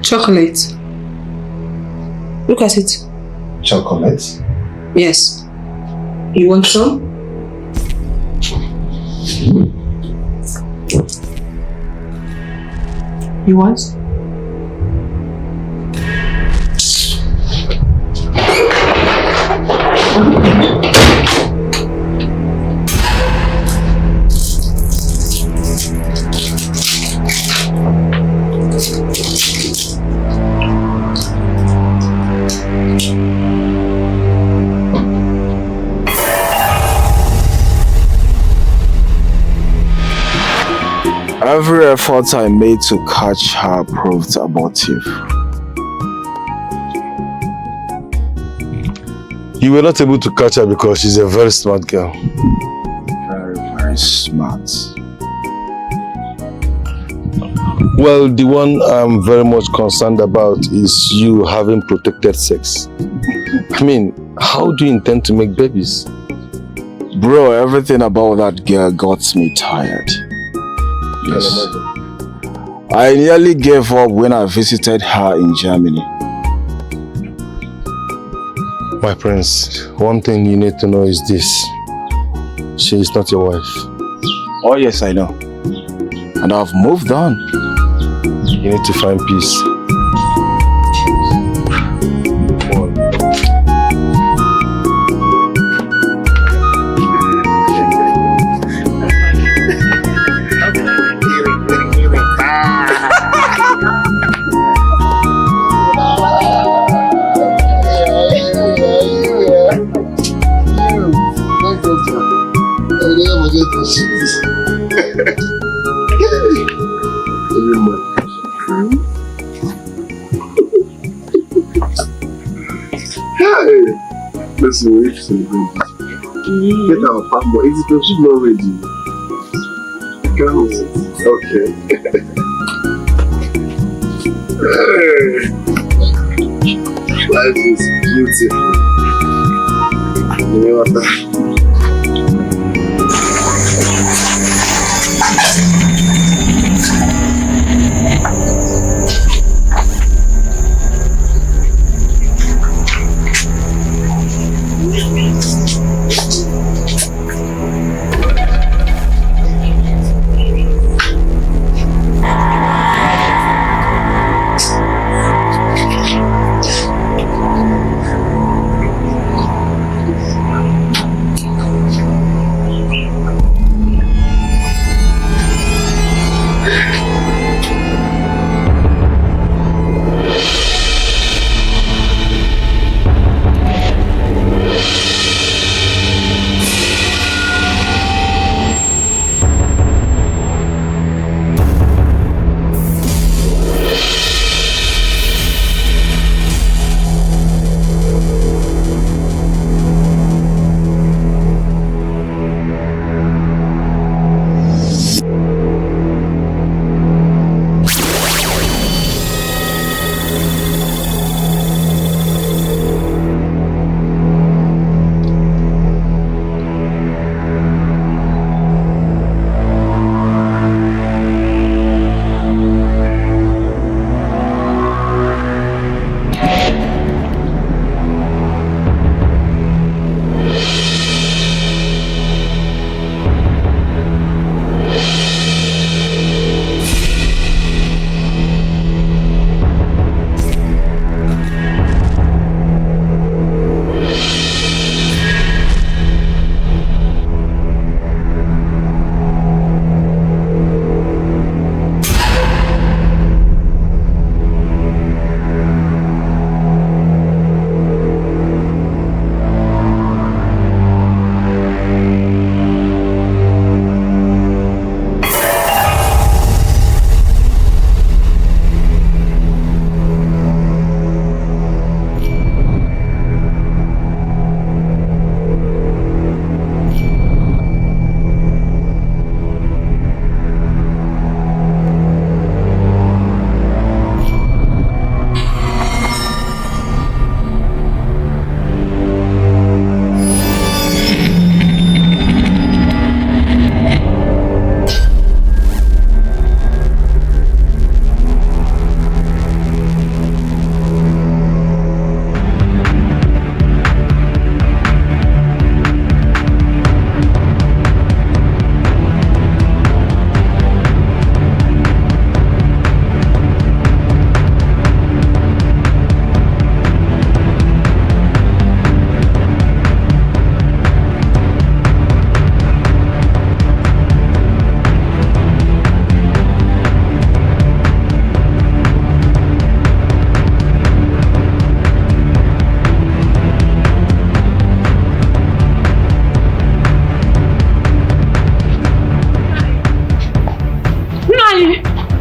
Chocolate. Look at it. Chocolate? Yes. You want some? You want? Every effort I made to catch her proved abortive. You were not able to catch her because she's a very smart girl. Very, very smart. Well, the one I'm very much concerned about is you having protected sex. I mean, how do you intend to make babies? Bro, everything about that girl got me tired. Yes. I nearly gave up when I visited her in Germany. My prince, one thing you need to know is this. She is not your wife. Oh yes, I know. And and I've moved on. You need to find peace. Listen, we're just going to get our passport. Is it not ready? Okay. Life is beautiful. You know what?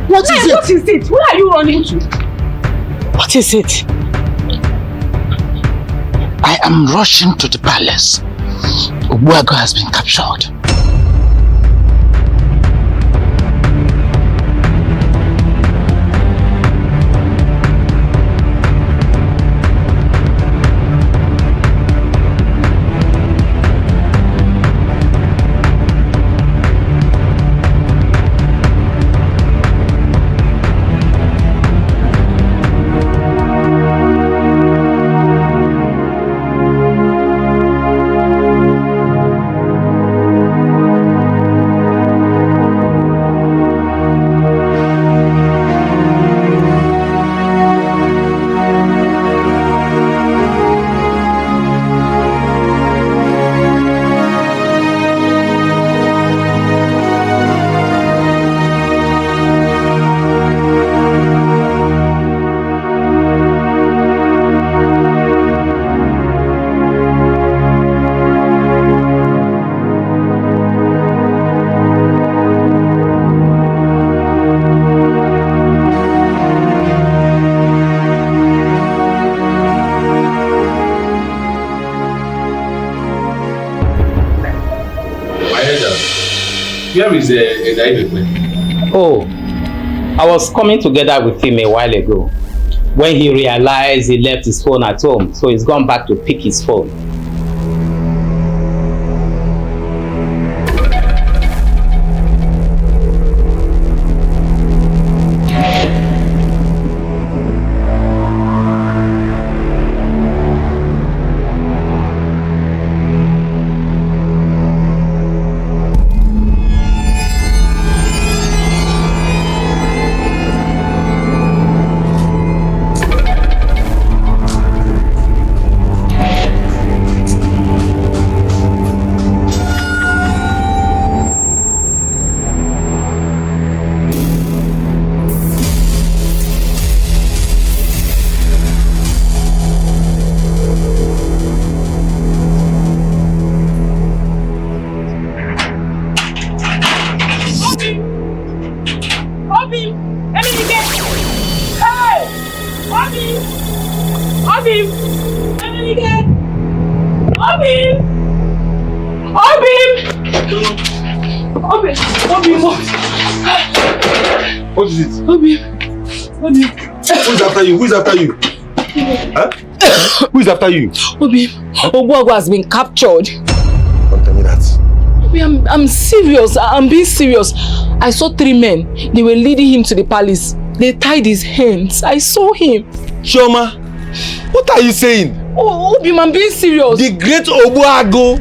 What is it? What is it? Where are you running to? What is it? I am rushing to the palace. Obuago has been captured. Oh, I was coming together with him a while ago. When he realized he left his phone at home, so he's gone back to pick his phone. What is it? Who's after you? Who's after you? Huh? Who's after you? Obi, Obuagu has been captured. Don't tell me that. Obi, I'm serious. I'm being serious. I saw 3 men. They were leading him to the palace. They tied his hands. I saw him. Shoma, what are you saying? Oh, Obi, I'm being serious. The great Obuagu.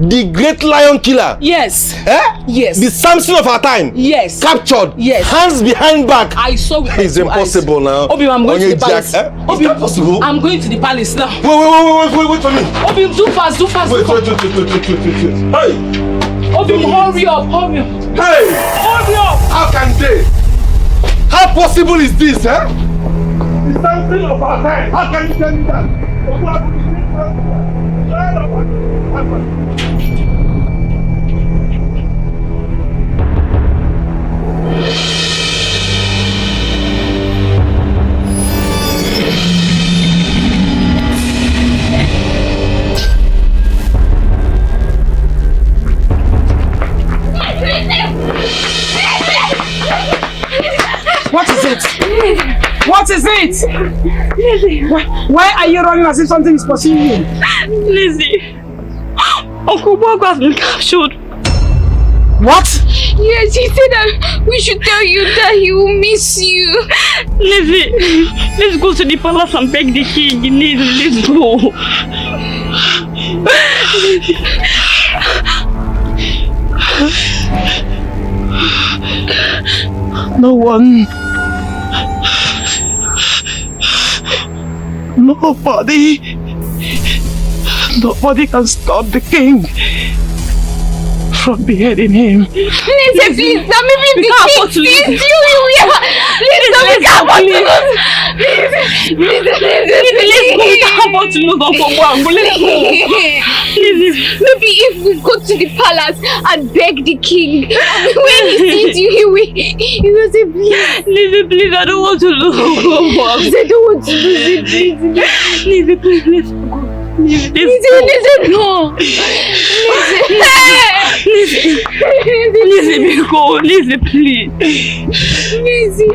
The great lion killer. Yes. Eh? Yes. The Samson of our time. Yes. Captured. Yes. Hands behind back. I saw with It's impossible now. Obi, I'm going to the palace. Obi, is that possible? I'm going to the palace now. Wait for me. Obi, do fast. Wait. Hey. Obi, hurry up. Hey. Hurry up. How can they? How possible is this, eh? The Samson of our time. How can you tell me that? What is it? What is it? Lizzie. Why are you running as if something is pursuing you? Lizzie. Uncle Bogo has been captured. What? Yes, he said that we should tell you that he will miss you. Lizzie, let's go to the palace and beg the king. Let's go. Nobody can stop the king from beheading him. Lizzie, please, let me be the king. Please, we can't afford to lose. Maybe if we go to the palace and beg the king, when he sees you, he will say, please. Lizzie, please, I don't want to lose. I don't want to lose it, Lizzie, please, let's go. Lizzie, no. Lizzie, go. Lizzie, please. Lizzie,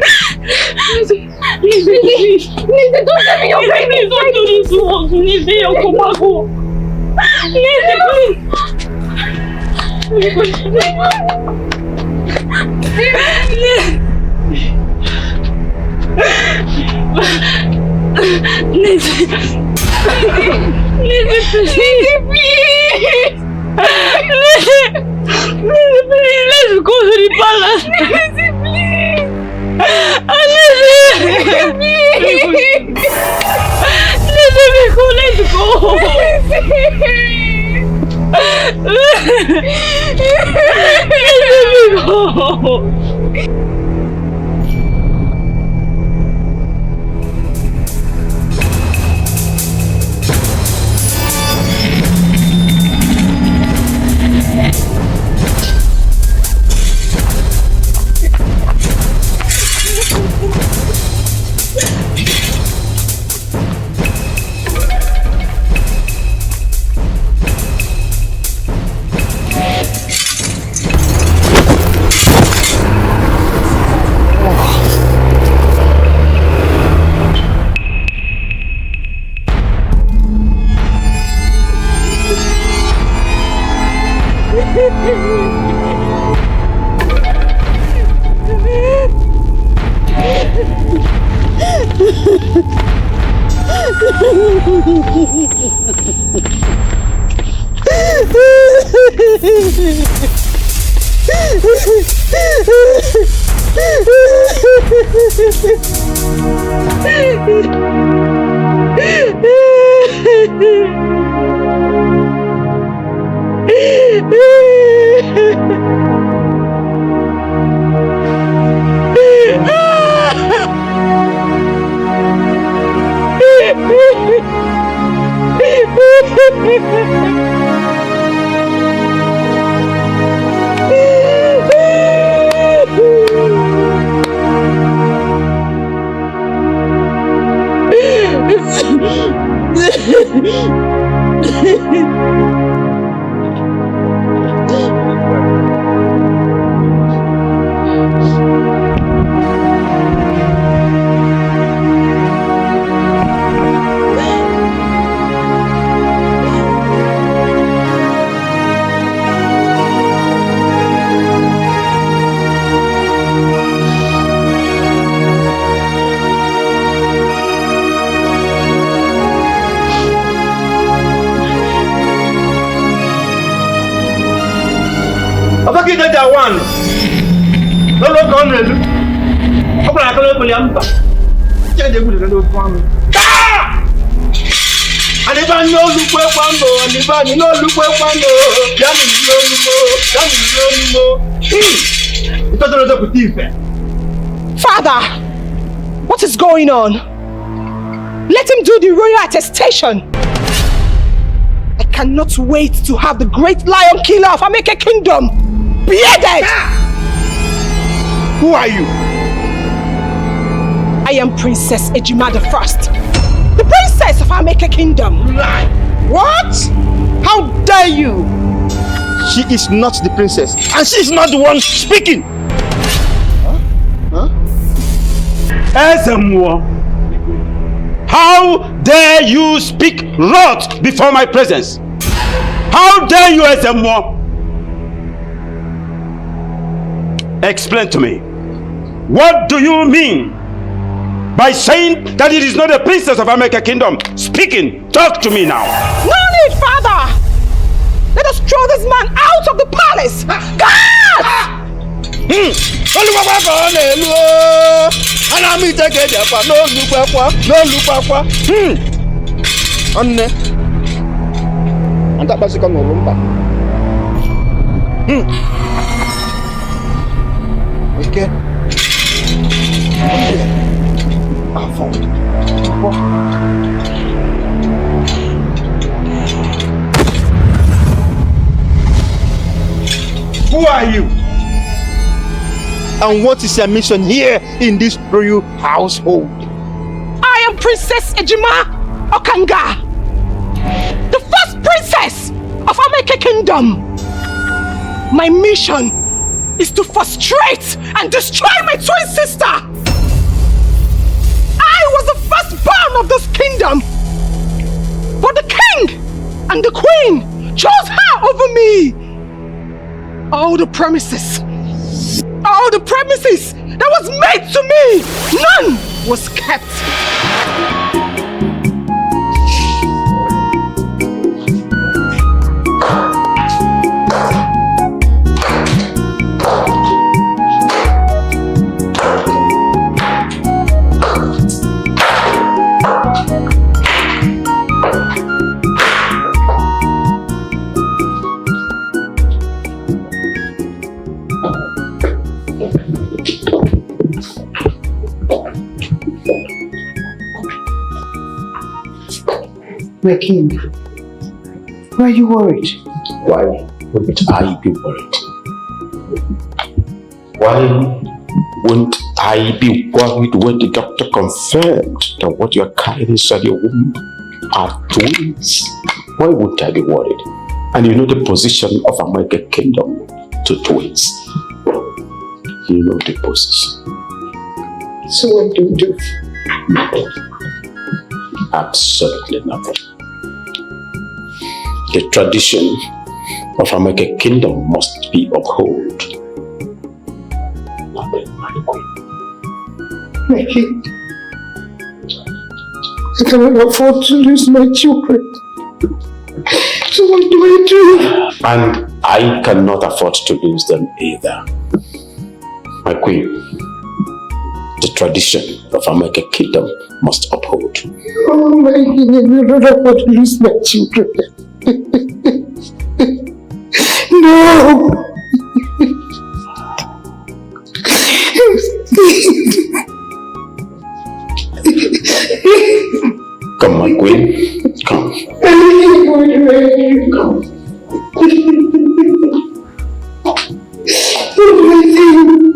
don't tell me you're pregnant. Please don't do this to us. Lizzie, come back home. Lizzie, please. Lizzie, please. Lizzie, please, let's go to the palace. Lizzie, please. Lizzie, go, let's go. Lizzie, go. man. No look on the look. I can't believe I'm back. Can't they put it on farm? And if I know look where one go, and if I know look where one go, Father, what is going on? Let him do the royal attestation. I cannot wait to have the great lion killer of Ameke Kingdom beheaded. Who are you? I am Princess Ejima the First, the princess of Ameke Kingdom. What? How dare you? She is not the princess, and she is not the one speaking. How dare you speak wrath before my presence? How dare you, Esemwo? Explain to me. What do you mean by saying that it is not a princess of Ameke Kingdom speaking? Talk to me now. No need, Father! Let us throw this man out of the palace! God! Okay. Who are you? And what is your mission here in this royal household? I am Princess Ejima Okanga, the first princess of Ameke Kingdom. My mission is to frustrate and destroy my twin sister. I was the firstborn of this kingdom, but the king and the queen chose her over me. All the promises that was made to me, none was kept. My king, why are you worried? Why wouldn't I be worried? Why wouldn't I be worried when the doctor confirmed that what you are carrying inside your womb are twins? Why wouldn't I be worried? And you know the position of Ameke Kingdom to twins. You know the position. So what do you do? Nothing. Absolutely nothing. The tradition of Ameke Kingdom must be upheld. Nothing, my queen. My king, I cannot afford to lose my children. So what do I do? And I cannot afford to lose them either. My queen, the tradition of Ameke Kingdom must uphold. Oh my king, I cannot afford to lose my children. No! Come, my queen. Come. Come.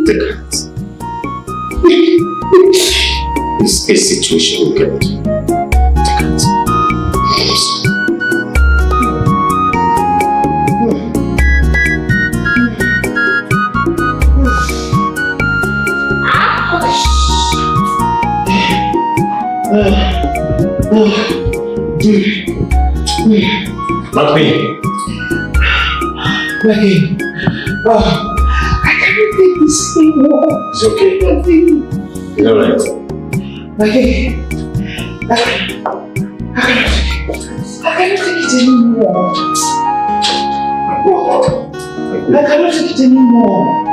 Take it. This is a situation we get. Take it. My queen. Oh, I cannot take this anymore. It's okay. It's alright. Okay. I cannot take it anymore. I cannot take it anymore.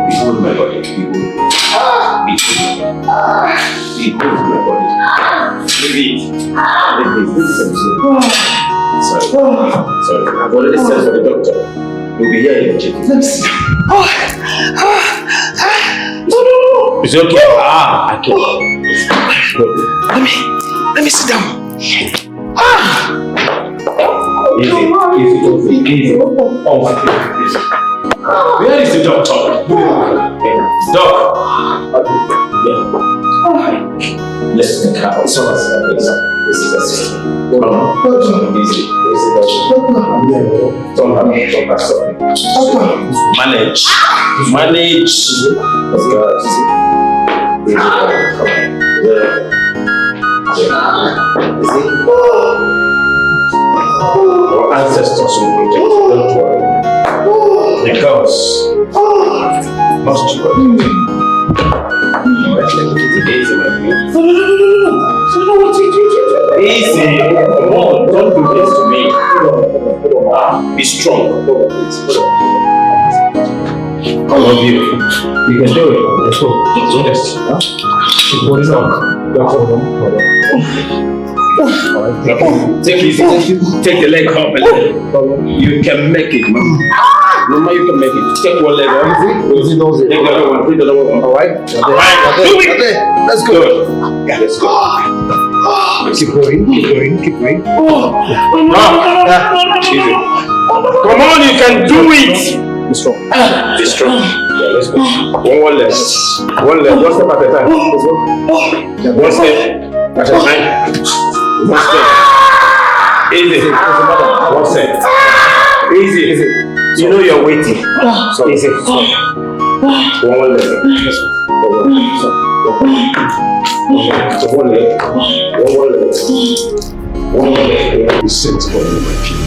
Behold my body. Behold my body. Leave it. Sorry. I've already sent for the doctor. You'll be here immediately. Let me see. No. It's okay. I can't. Let me sit down. Easy. Where is the doctor? Doc. Let's take her out. This is a system. Easy. Manage. Our ancestors will protect you, don't worry. Because must worry. Easy, my friend. Easy. Come on, don't do this to me. Be strong. I love you. You can do it. Let's go. Yes. What is up? Take it easy. Take the leg up a little. You can make it, man. Mama, you can make it. Take one leg up. Take the other one. Take the other one. Alright? Alright. Do it. Let's go. Yeah, let's go. Keep going. Easy. Come on, you can do it. Be strong. Yeah, let's go. One leg. One step at a time. Let's go. One step at a time. One step. Easy. One step. Easy. You know you're waiting. So easy. One leg. One leg. You sit for me, my king.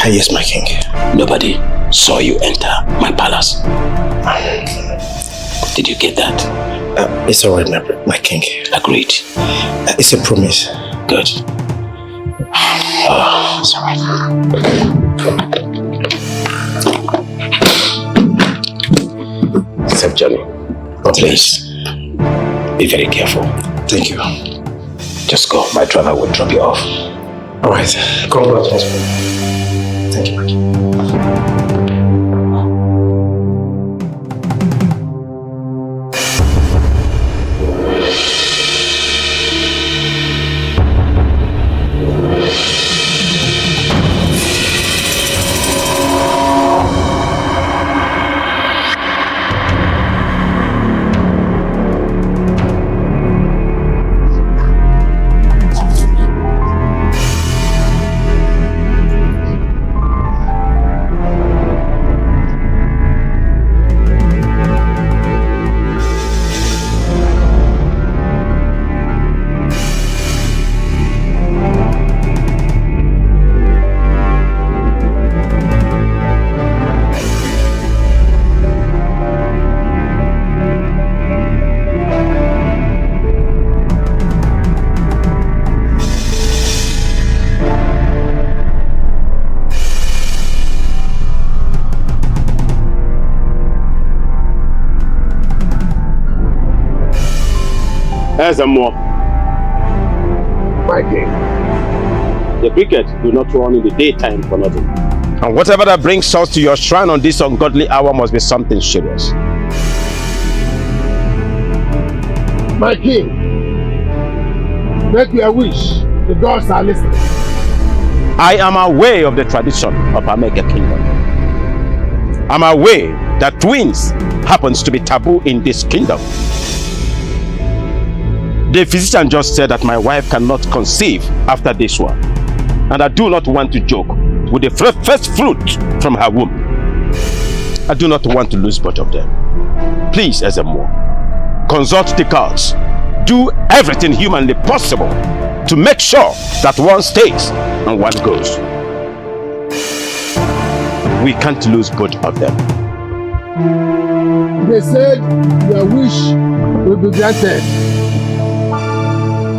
Yes, my king. Nobody saw you enter my palace. Did you get that? It's alright, my king. Agreed. It's a promise. Good. It's alright. Safe journey. Please, be very careful. Thank you. Just go. My driver will drop you off. Alright. Congratulations. Thank you, Mike. There's a more. My king. The cricket do not run in the daytime for nothing. And whatever that brings salt to your shrine on this ungodly hour must be something serious. My king, make your wish. The gods are listening. I am aware of the tradition of Ameke Kingdom. I'm aware that twins happens to be taboo in this kingdom. The physician just said that my wife cannot conceive after this one. And I do not want to joke with the first fruit from her womb. I do not want to lose both of them. Please, Ezemo, consult the gods. Do everything humanly possible to make sure that one stays and one goes. We can't lose both of them. They said your wish will be granted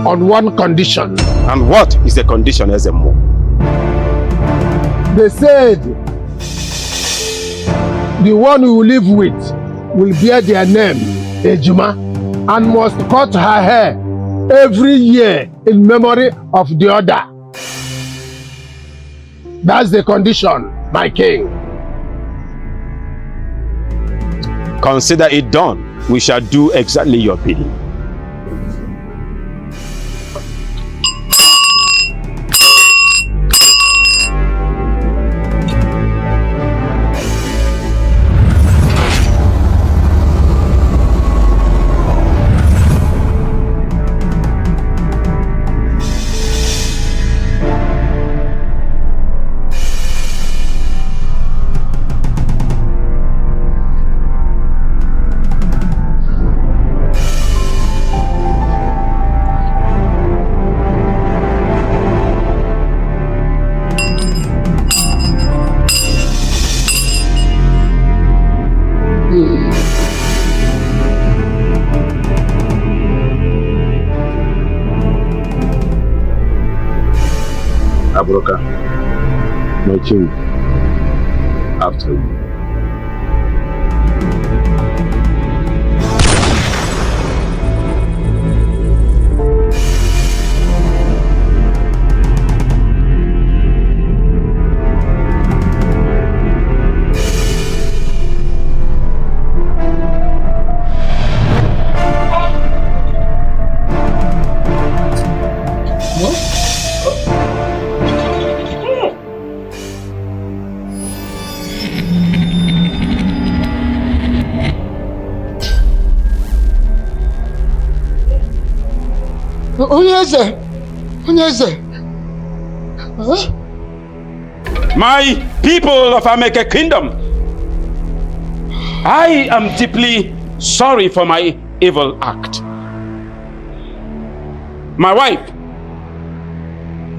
on one condition. And what is the condition, Ezemo? They said the one you will live with will bear their name, Ejima, and must cut her hair every year in memory of the other. That's the condition, my king. Consider it done. We shall do exactly your bidding. Abroka, my king, after you. Huh? My people of Ameke Kingdom, I am deeply sorry for my evil act. My wife,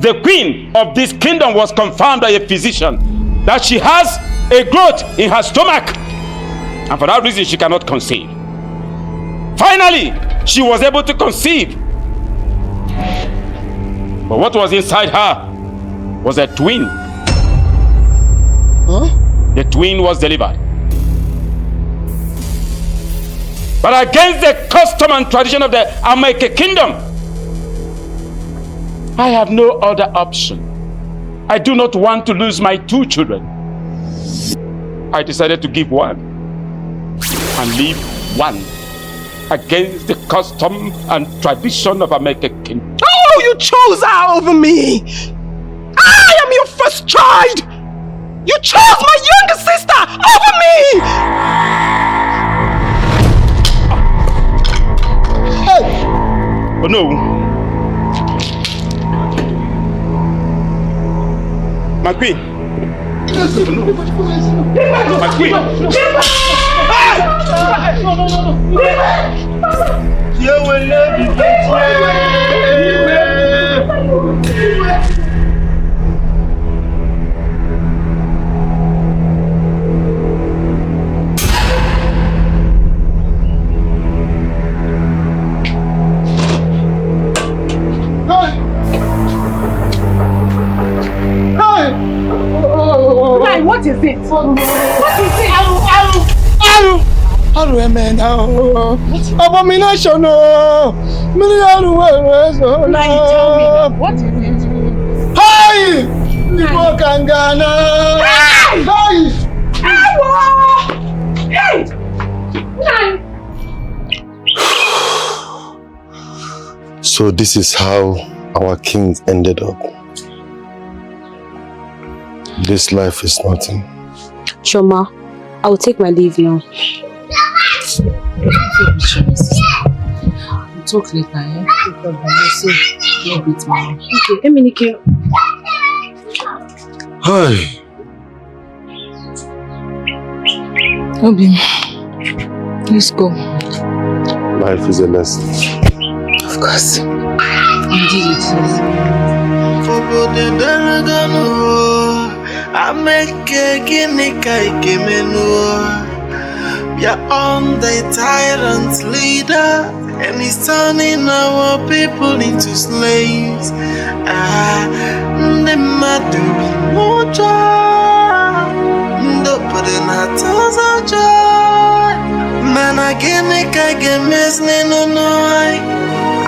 the queen of this kingdom, was confirmed by a physician that she has a growth in her stomach, and for that reason she cannot conceive. Finally, she was able to conceive. But what was inside her was a twin. Huh? The twin was delivered. But against the custom and tradition of the Ameke Kingdom, I have no other option. I do not want to lose my two children. I decided to give one and leave one, against the custom and tradition of Ameke Kingdom. Oh, you chose her over me! I am your first child! You chose my younger sister over me! Hey! Oh no! My queen! My queen! You will not be What is it? What is it? Aru! Abomination. What is it? Hi! People can Ghana. Hi! Hey! So this is how our king ended up. This life is nothing. Choma, I will take my leave now. We'll talk later, eh? Okay, Eminike. Hi. Obi, let's go. Life is a lesson. Of course. Indeed it is. I make a guinea cake menu. We are on the tyrant leader, and he's turning our people into slaves. The madu moja, the putting our toes on joy. Man, I guinea cake mess no no.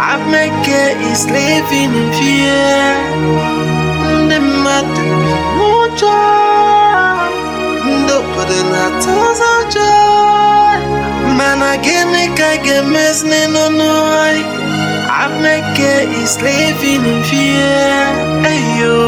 I make is living in fear. The madu moja, the putting our toes on joy. Man, again, I get mess no no. I make is living in fear. Ayo.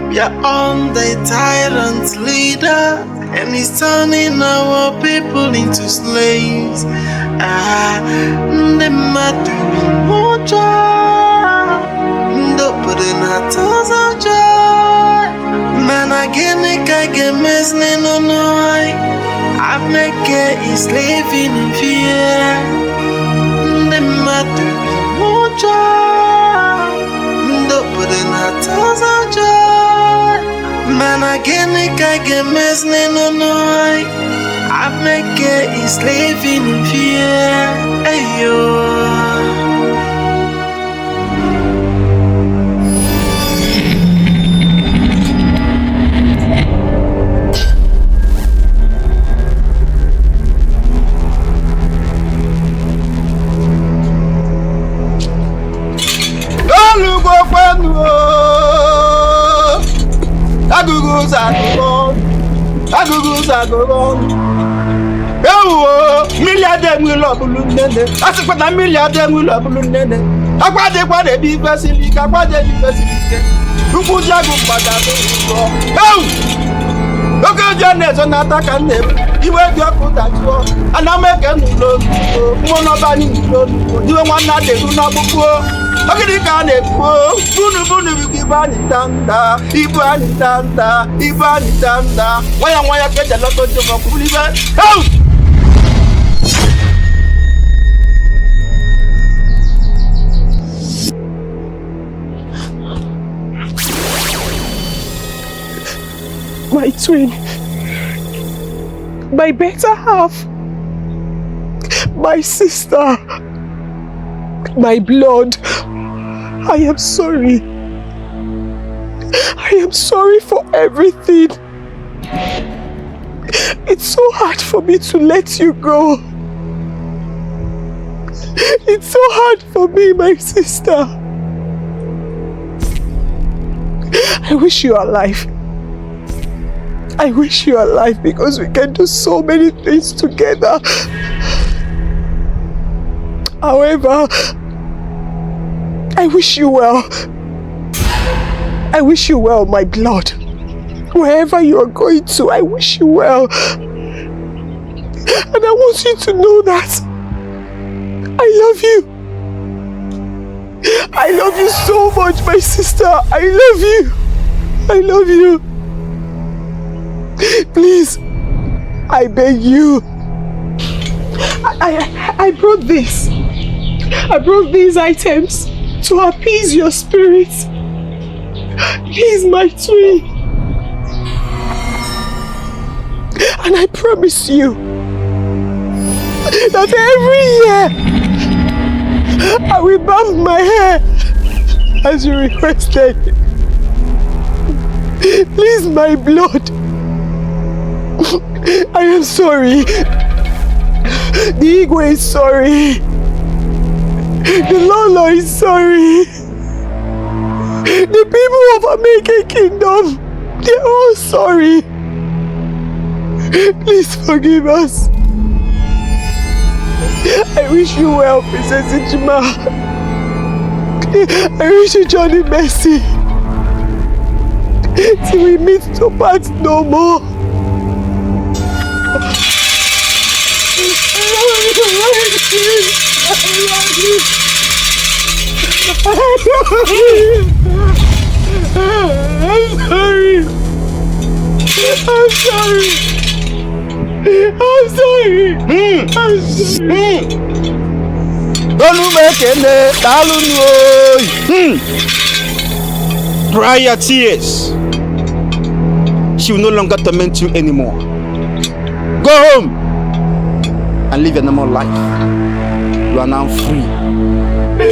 We are on the tyrant leader, and he's turning our people into slaves. The madu moja, the putting our toes on joy. Man, again, I get mess no no. I make is living in fear. The madu moja. Putting our toes on joy. Man, again, I get mess no no. I make is living in fear. Ayo. Milliard will love Nene. I said, but a milliard will love Nene. I want the one be facility. I want the facility. Who put Jago Pada? Oh! Look at your nest on attack and them. You were your put at war. And I make a new load. One of any load. You want not to do not before. Look at the gun, Bunu will give Anitanda, Ibanitanda. Why am I get a lot of them? Oh! My twin, my better half, my sister, my blood. I am sorry. I am sorry for everything. It's so hard for me to let you go. It's so hard for me, my sister. I wish you were alive. I wish you were alive because we can do so many things together. However, I wish you well. I wish you well, my blood. Wherever you are going to, I wish you well. And I want you to know that I love you. I love you so much, my sister. I love you. I love you. Please, I beg you. I brought this. I brought these items to appease your spirit. He is my twin. And I promise you that every year I will barb my hair as you requested. Please, my blood. I am sorry. The Igwe is sorry. The Lolo is sorry. The people of American Kingdom, they're all sorry. Please forgive us. I wish you well, Princess Ijima. I wish you Johnny mercy. Till we meet to part no more. I'm sorry. I'm sorry. I'm sorry. I'm sorry. Dry your tears. She will no longer torment you anymore. Go home and live a normal life. You are now free.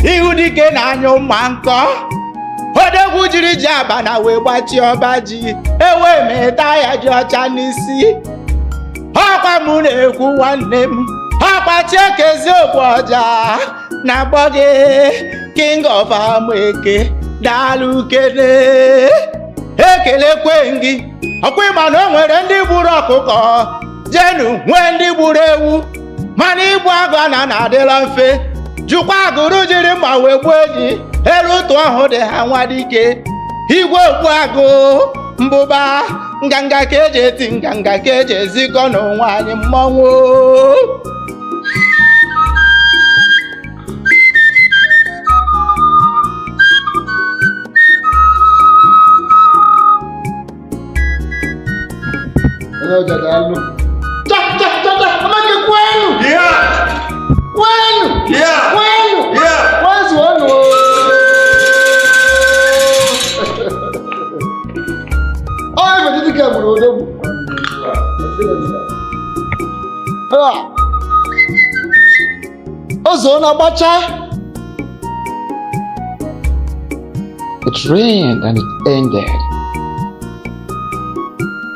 Ihu dike na anyo manko Odegwu jiri jaba na we gbachi obaji ewe meta ya ji ocha n'isi Ọkwa mụ na-ekwu nwanne m Ọkwa Chiekezi Ogboja na gboge King of Ameke Daalụ kene Ekelekwe gị Ọkwa ịma na o nwere ndị gburu ọkụkọ jenu nwee ndị gburu ewu mana igbu agụ na adịla mfe jukwa agụrụ jiri mma wee gbuo eji elu otu ahụ dị ha nwa dike igwe ogbu agụ mbụba nganga ka eji eti nganga ka eji ezikọ n'onwe anyị mmọnwụ It rained and it ended.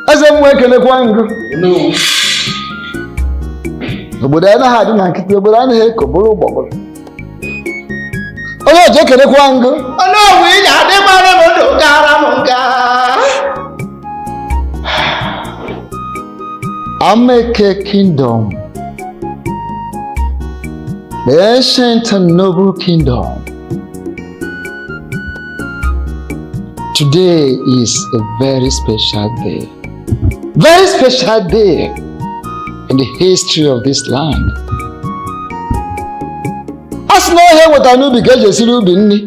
As I'm working at one group. No. But I had to make it, but I had to borrow bubble. Oh, no, joking at one group. Oh, no, we had a Ameke Kingdom, the ancient and noble kingdom. Today is a very special day. Very special day in the history of this land. As no here what I know because you see Rubini.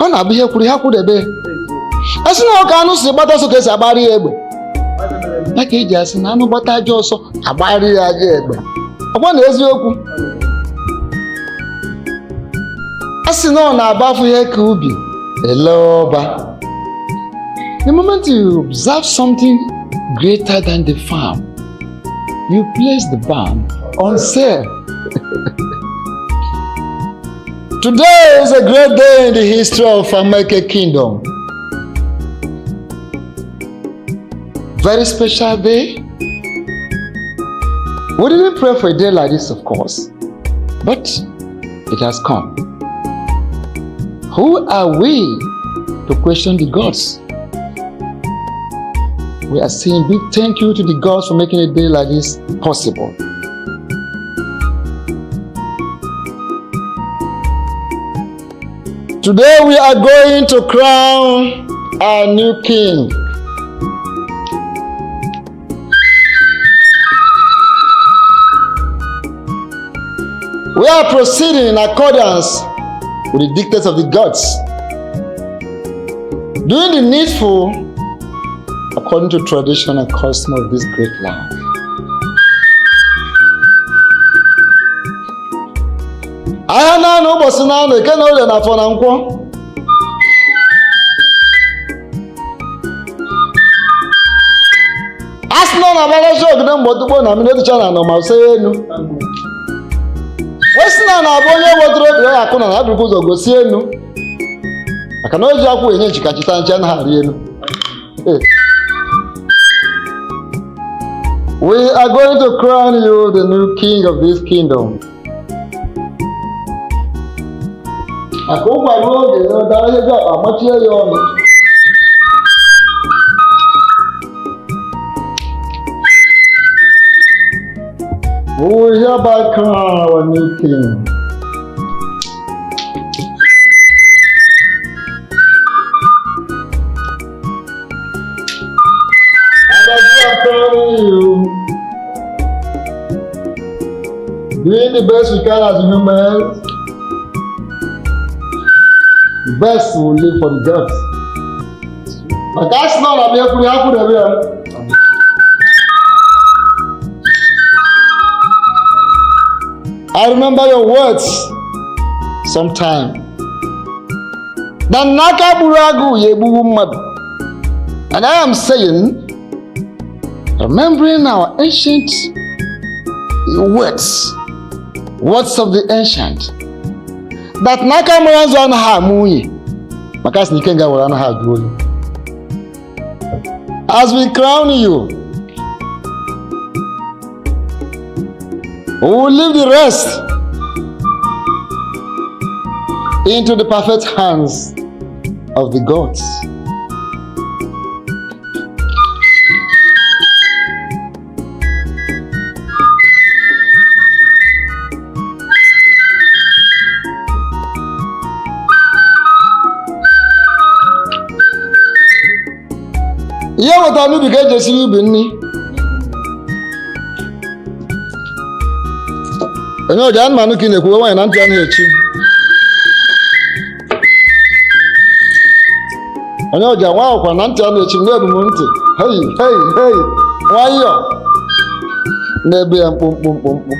I'm not here for the day. As no can see but also get a barrier. Like he just no but I just a barrier again. I want to ask you. As no na above here could be. Hello, Ba. The moment you observe something greater than the farm, you place the barn on sale. Today is a great day in the history of American Kingdom. Very special day. We didn't pray for a day like this, of course, but it has come. Who are we to question the gods? We are saying big thank you to the gods for making a day like this possible. Today we are going to crown our new king. We are proceeding in accordance with the dictates of the gods, doing the needful according to tradition and custom of this great land. I na no boss na no ke no le na for na nko. Asno na bala show gbe mbotubo na mi no chana no ma say enu. Wesna na abonye wodro bi ya kuna na adrugo zo gosi enu. Aka no ji akwu enye chikachita nche na hari enu. We are going to crown you the new king of this kingdom. Akogwa no ge no da ye ga amachi yo ni. We hereby crown our new king. And as we are crowning you, doing the best we can as humans, the best will live for the gods. But that's not a mere happen everywhere. I remember your words sometime. And I am saying, remembering our ancient words of the ancient, that Nakamuranzo and Hamui, Makas Nikenga will have as we crown you, we will leave the rest into the perfect hands of the gods. Yeah, what I need to get to see you, Benny. You know, Jan Manuki in the Kuwa and Antian here, too. I know, Jan, wow, and Antian here, too, never wanted. Hey, why you? Maybe I'm boom, boom, boom, boom.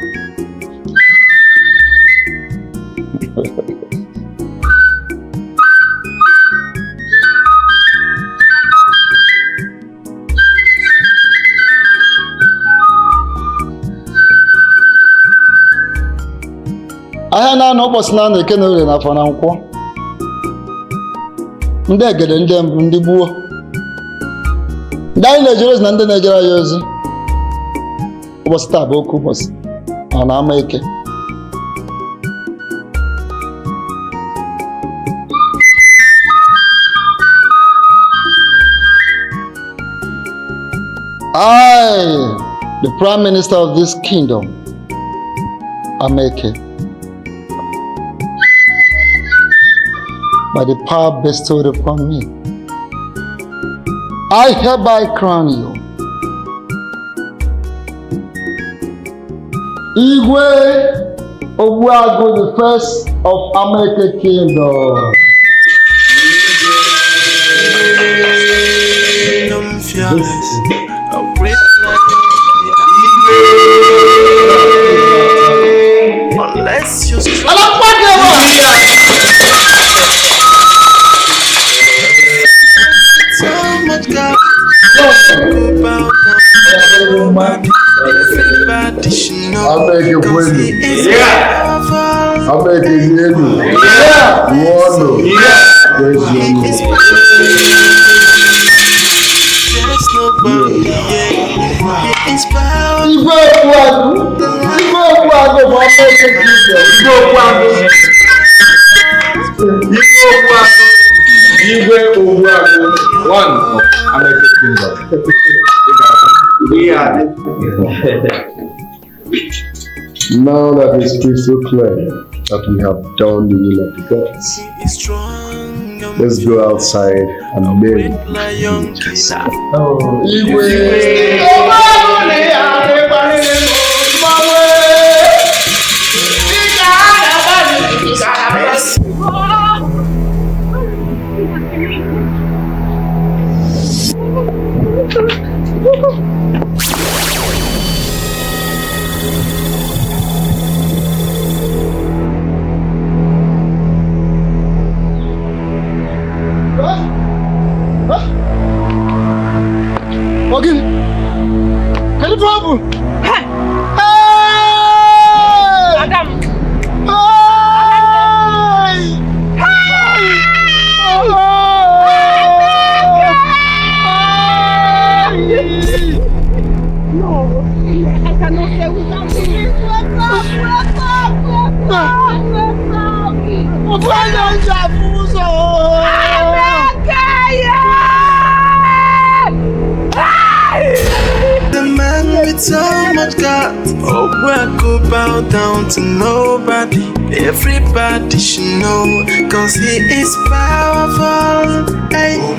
I na no boss na na kenere na for na nko. Ndị egede ndị gbuo. Ndị Nigerians na ndị Nigeria yozi. Boss ta ba oku boss. Ana ama eke. I, the Prime Minister of this kingdom, Ameke, by the power bestowed upon me, I hereby crown you Igwe Obuagu, the first of American Kingdom. Unless you're strong. So much God about everybody should know. I'll make you win. Yeah. I'll make you win. There's nobody, yeah. He is power. One of American Kingdom. We are. Now that it's crystal clear that we have done the will of the gods, let's go outside and marry Jesus. Okay. Any problem? Hey! Madam! No, I cannot stay without you. The man with so much guts. Oh, I go bow down to nobody. Everybody should know, cause he is powerful. Hey, oh,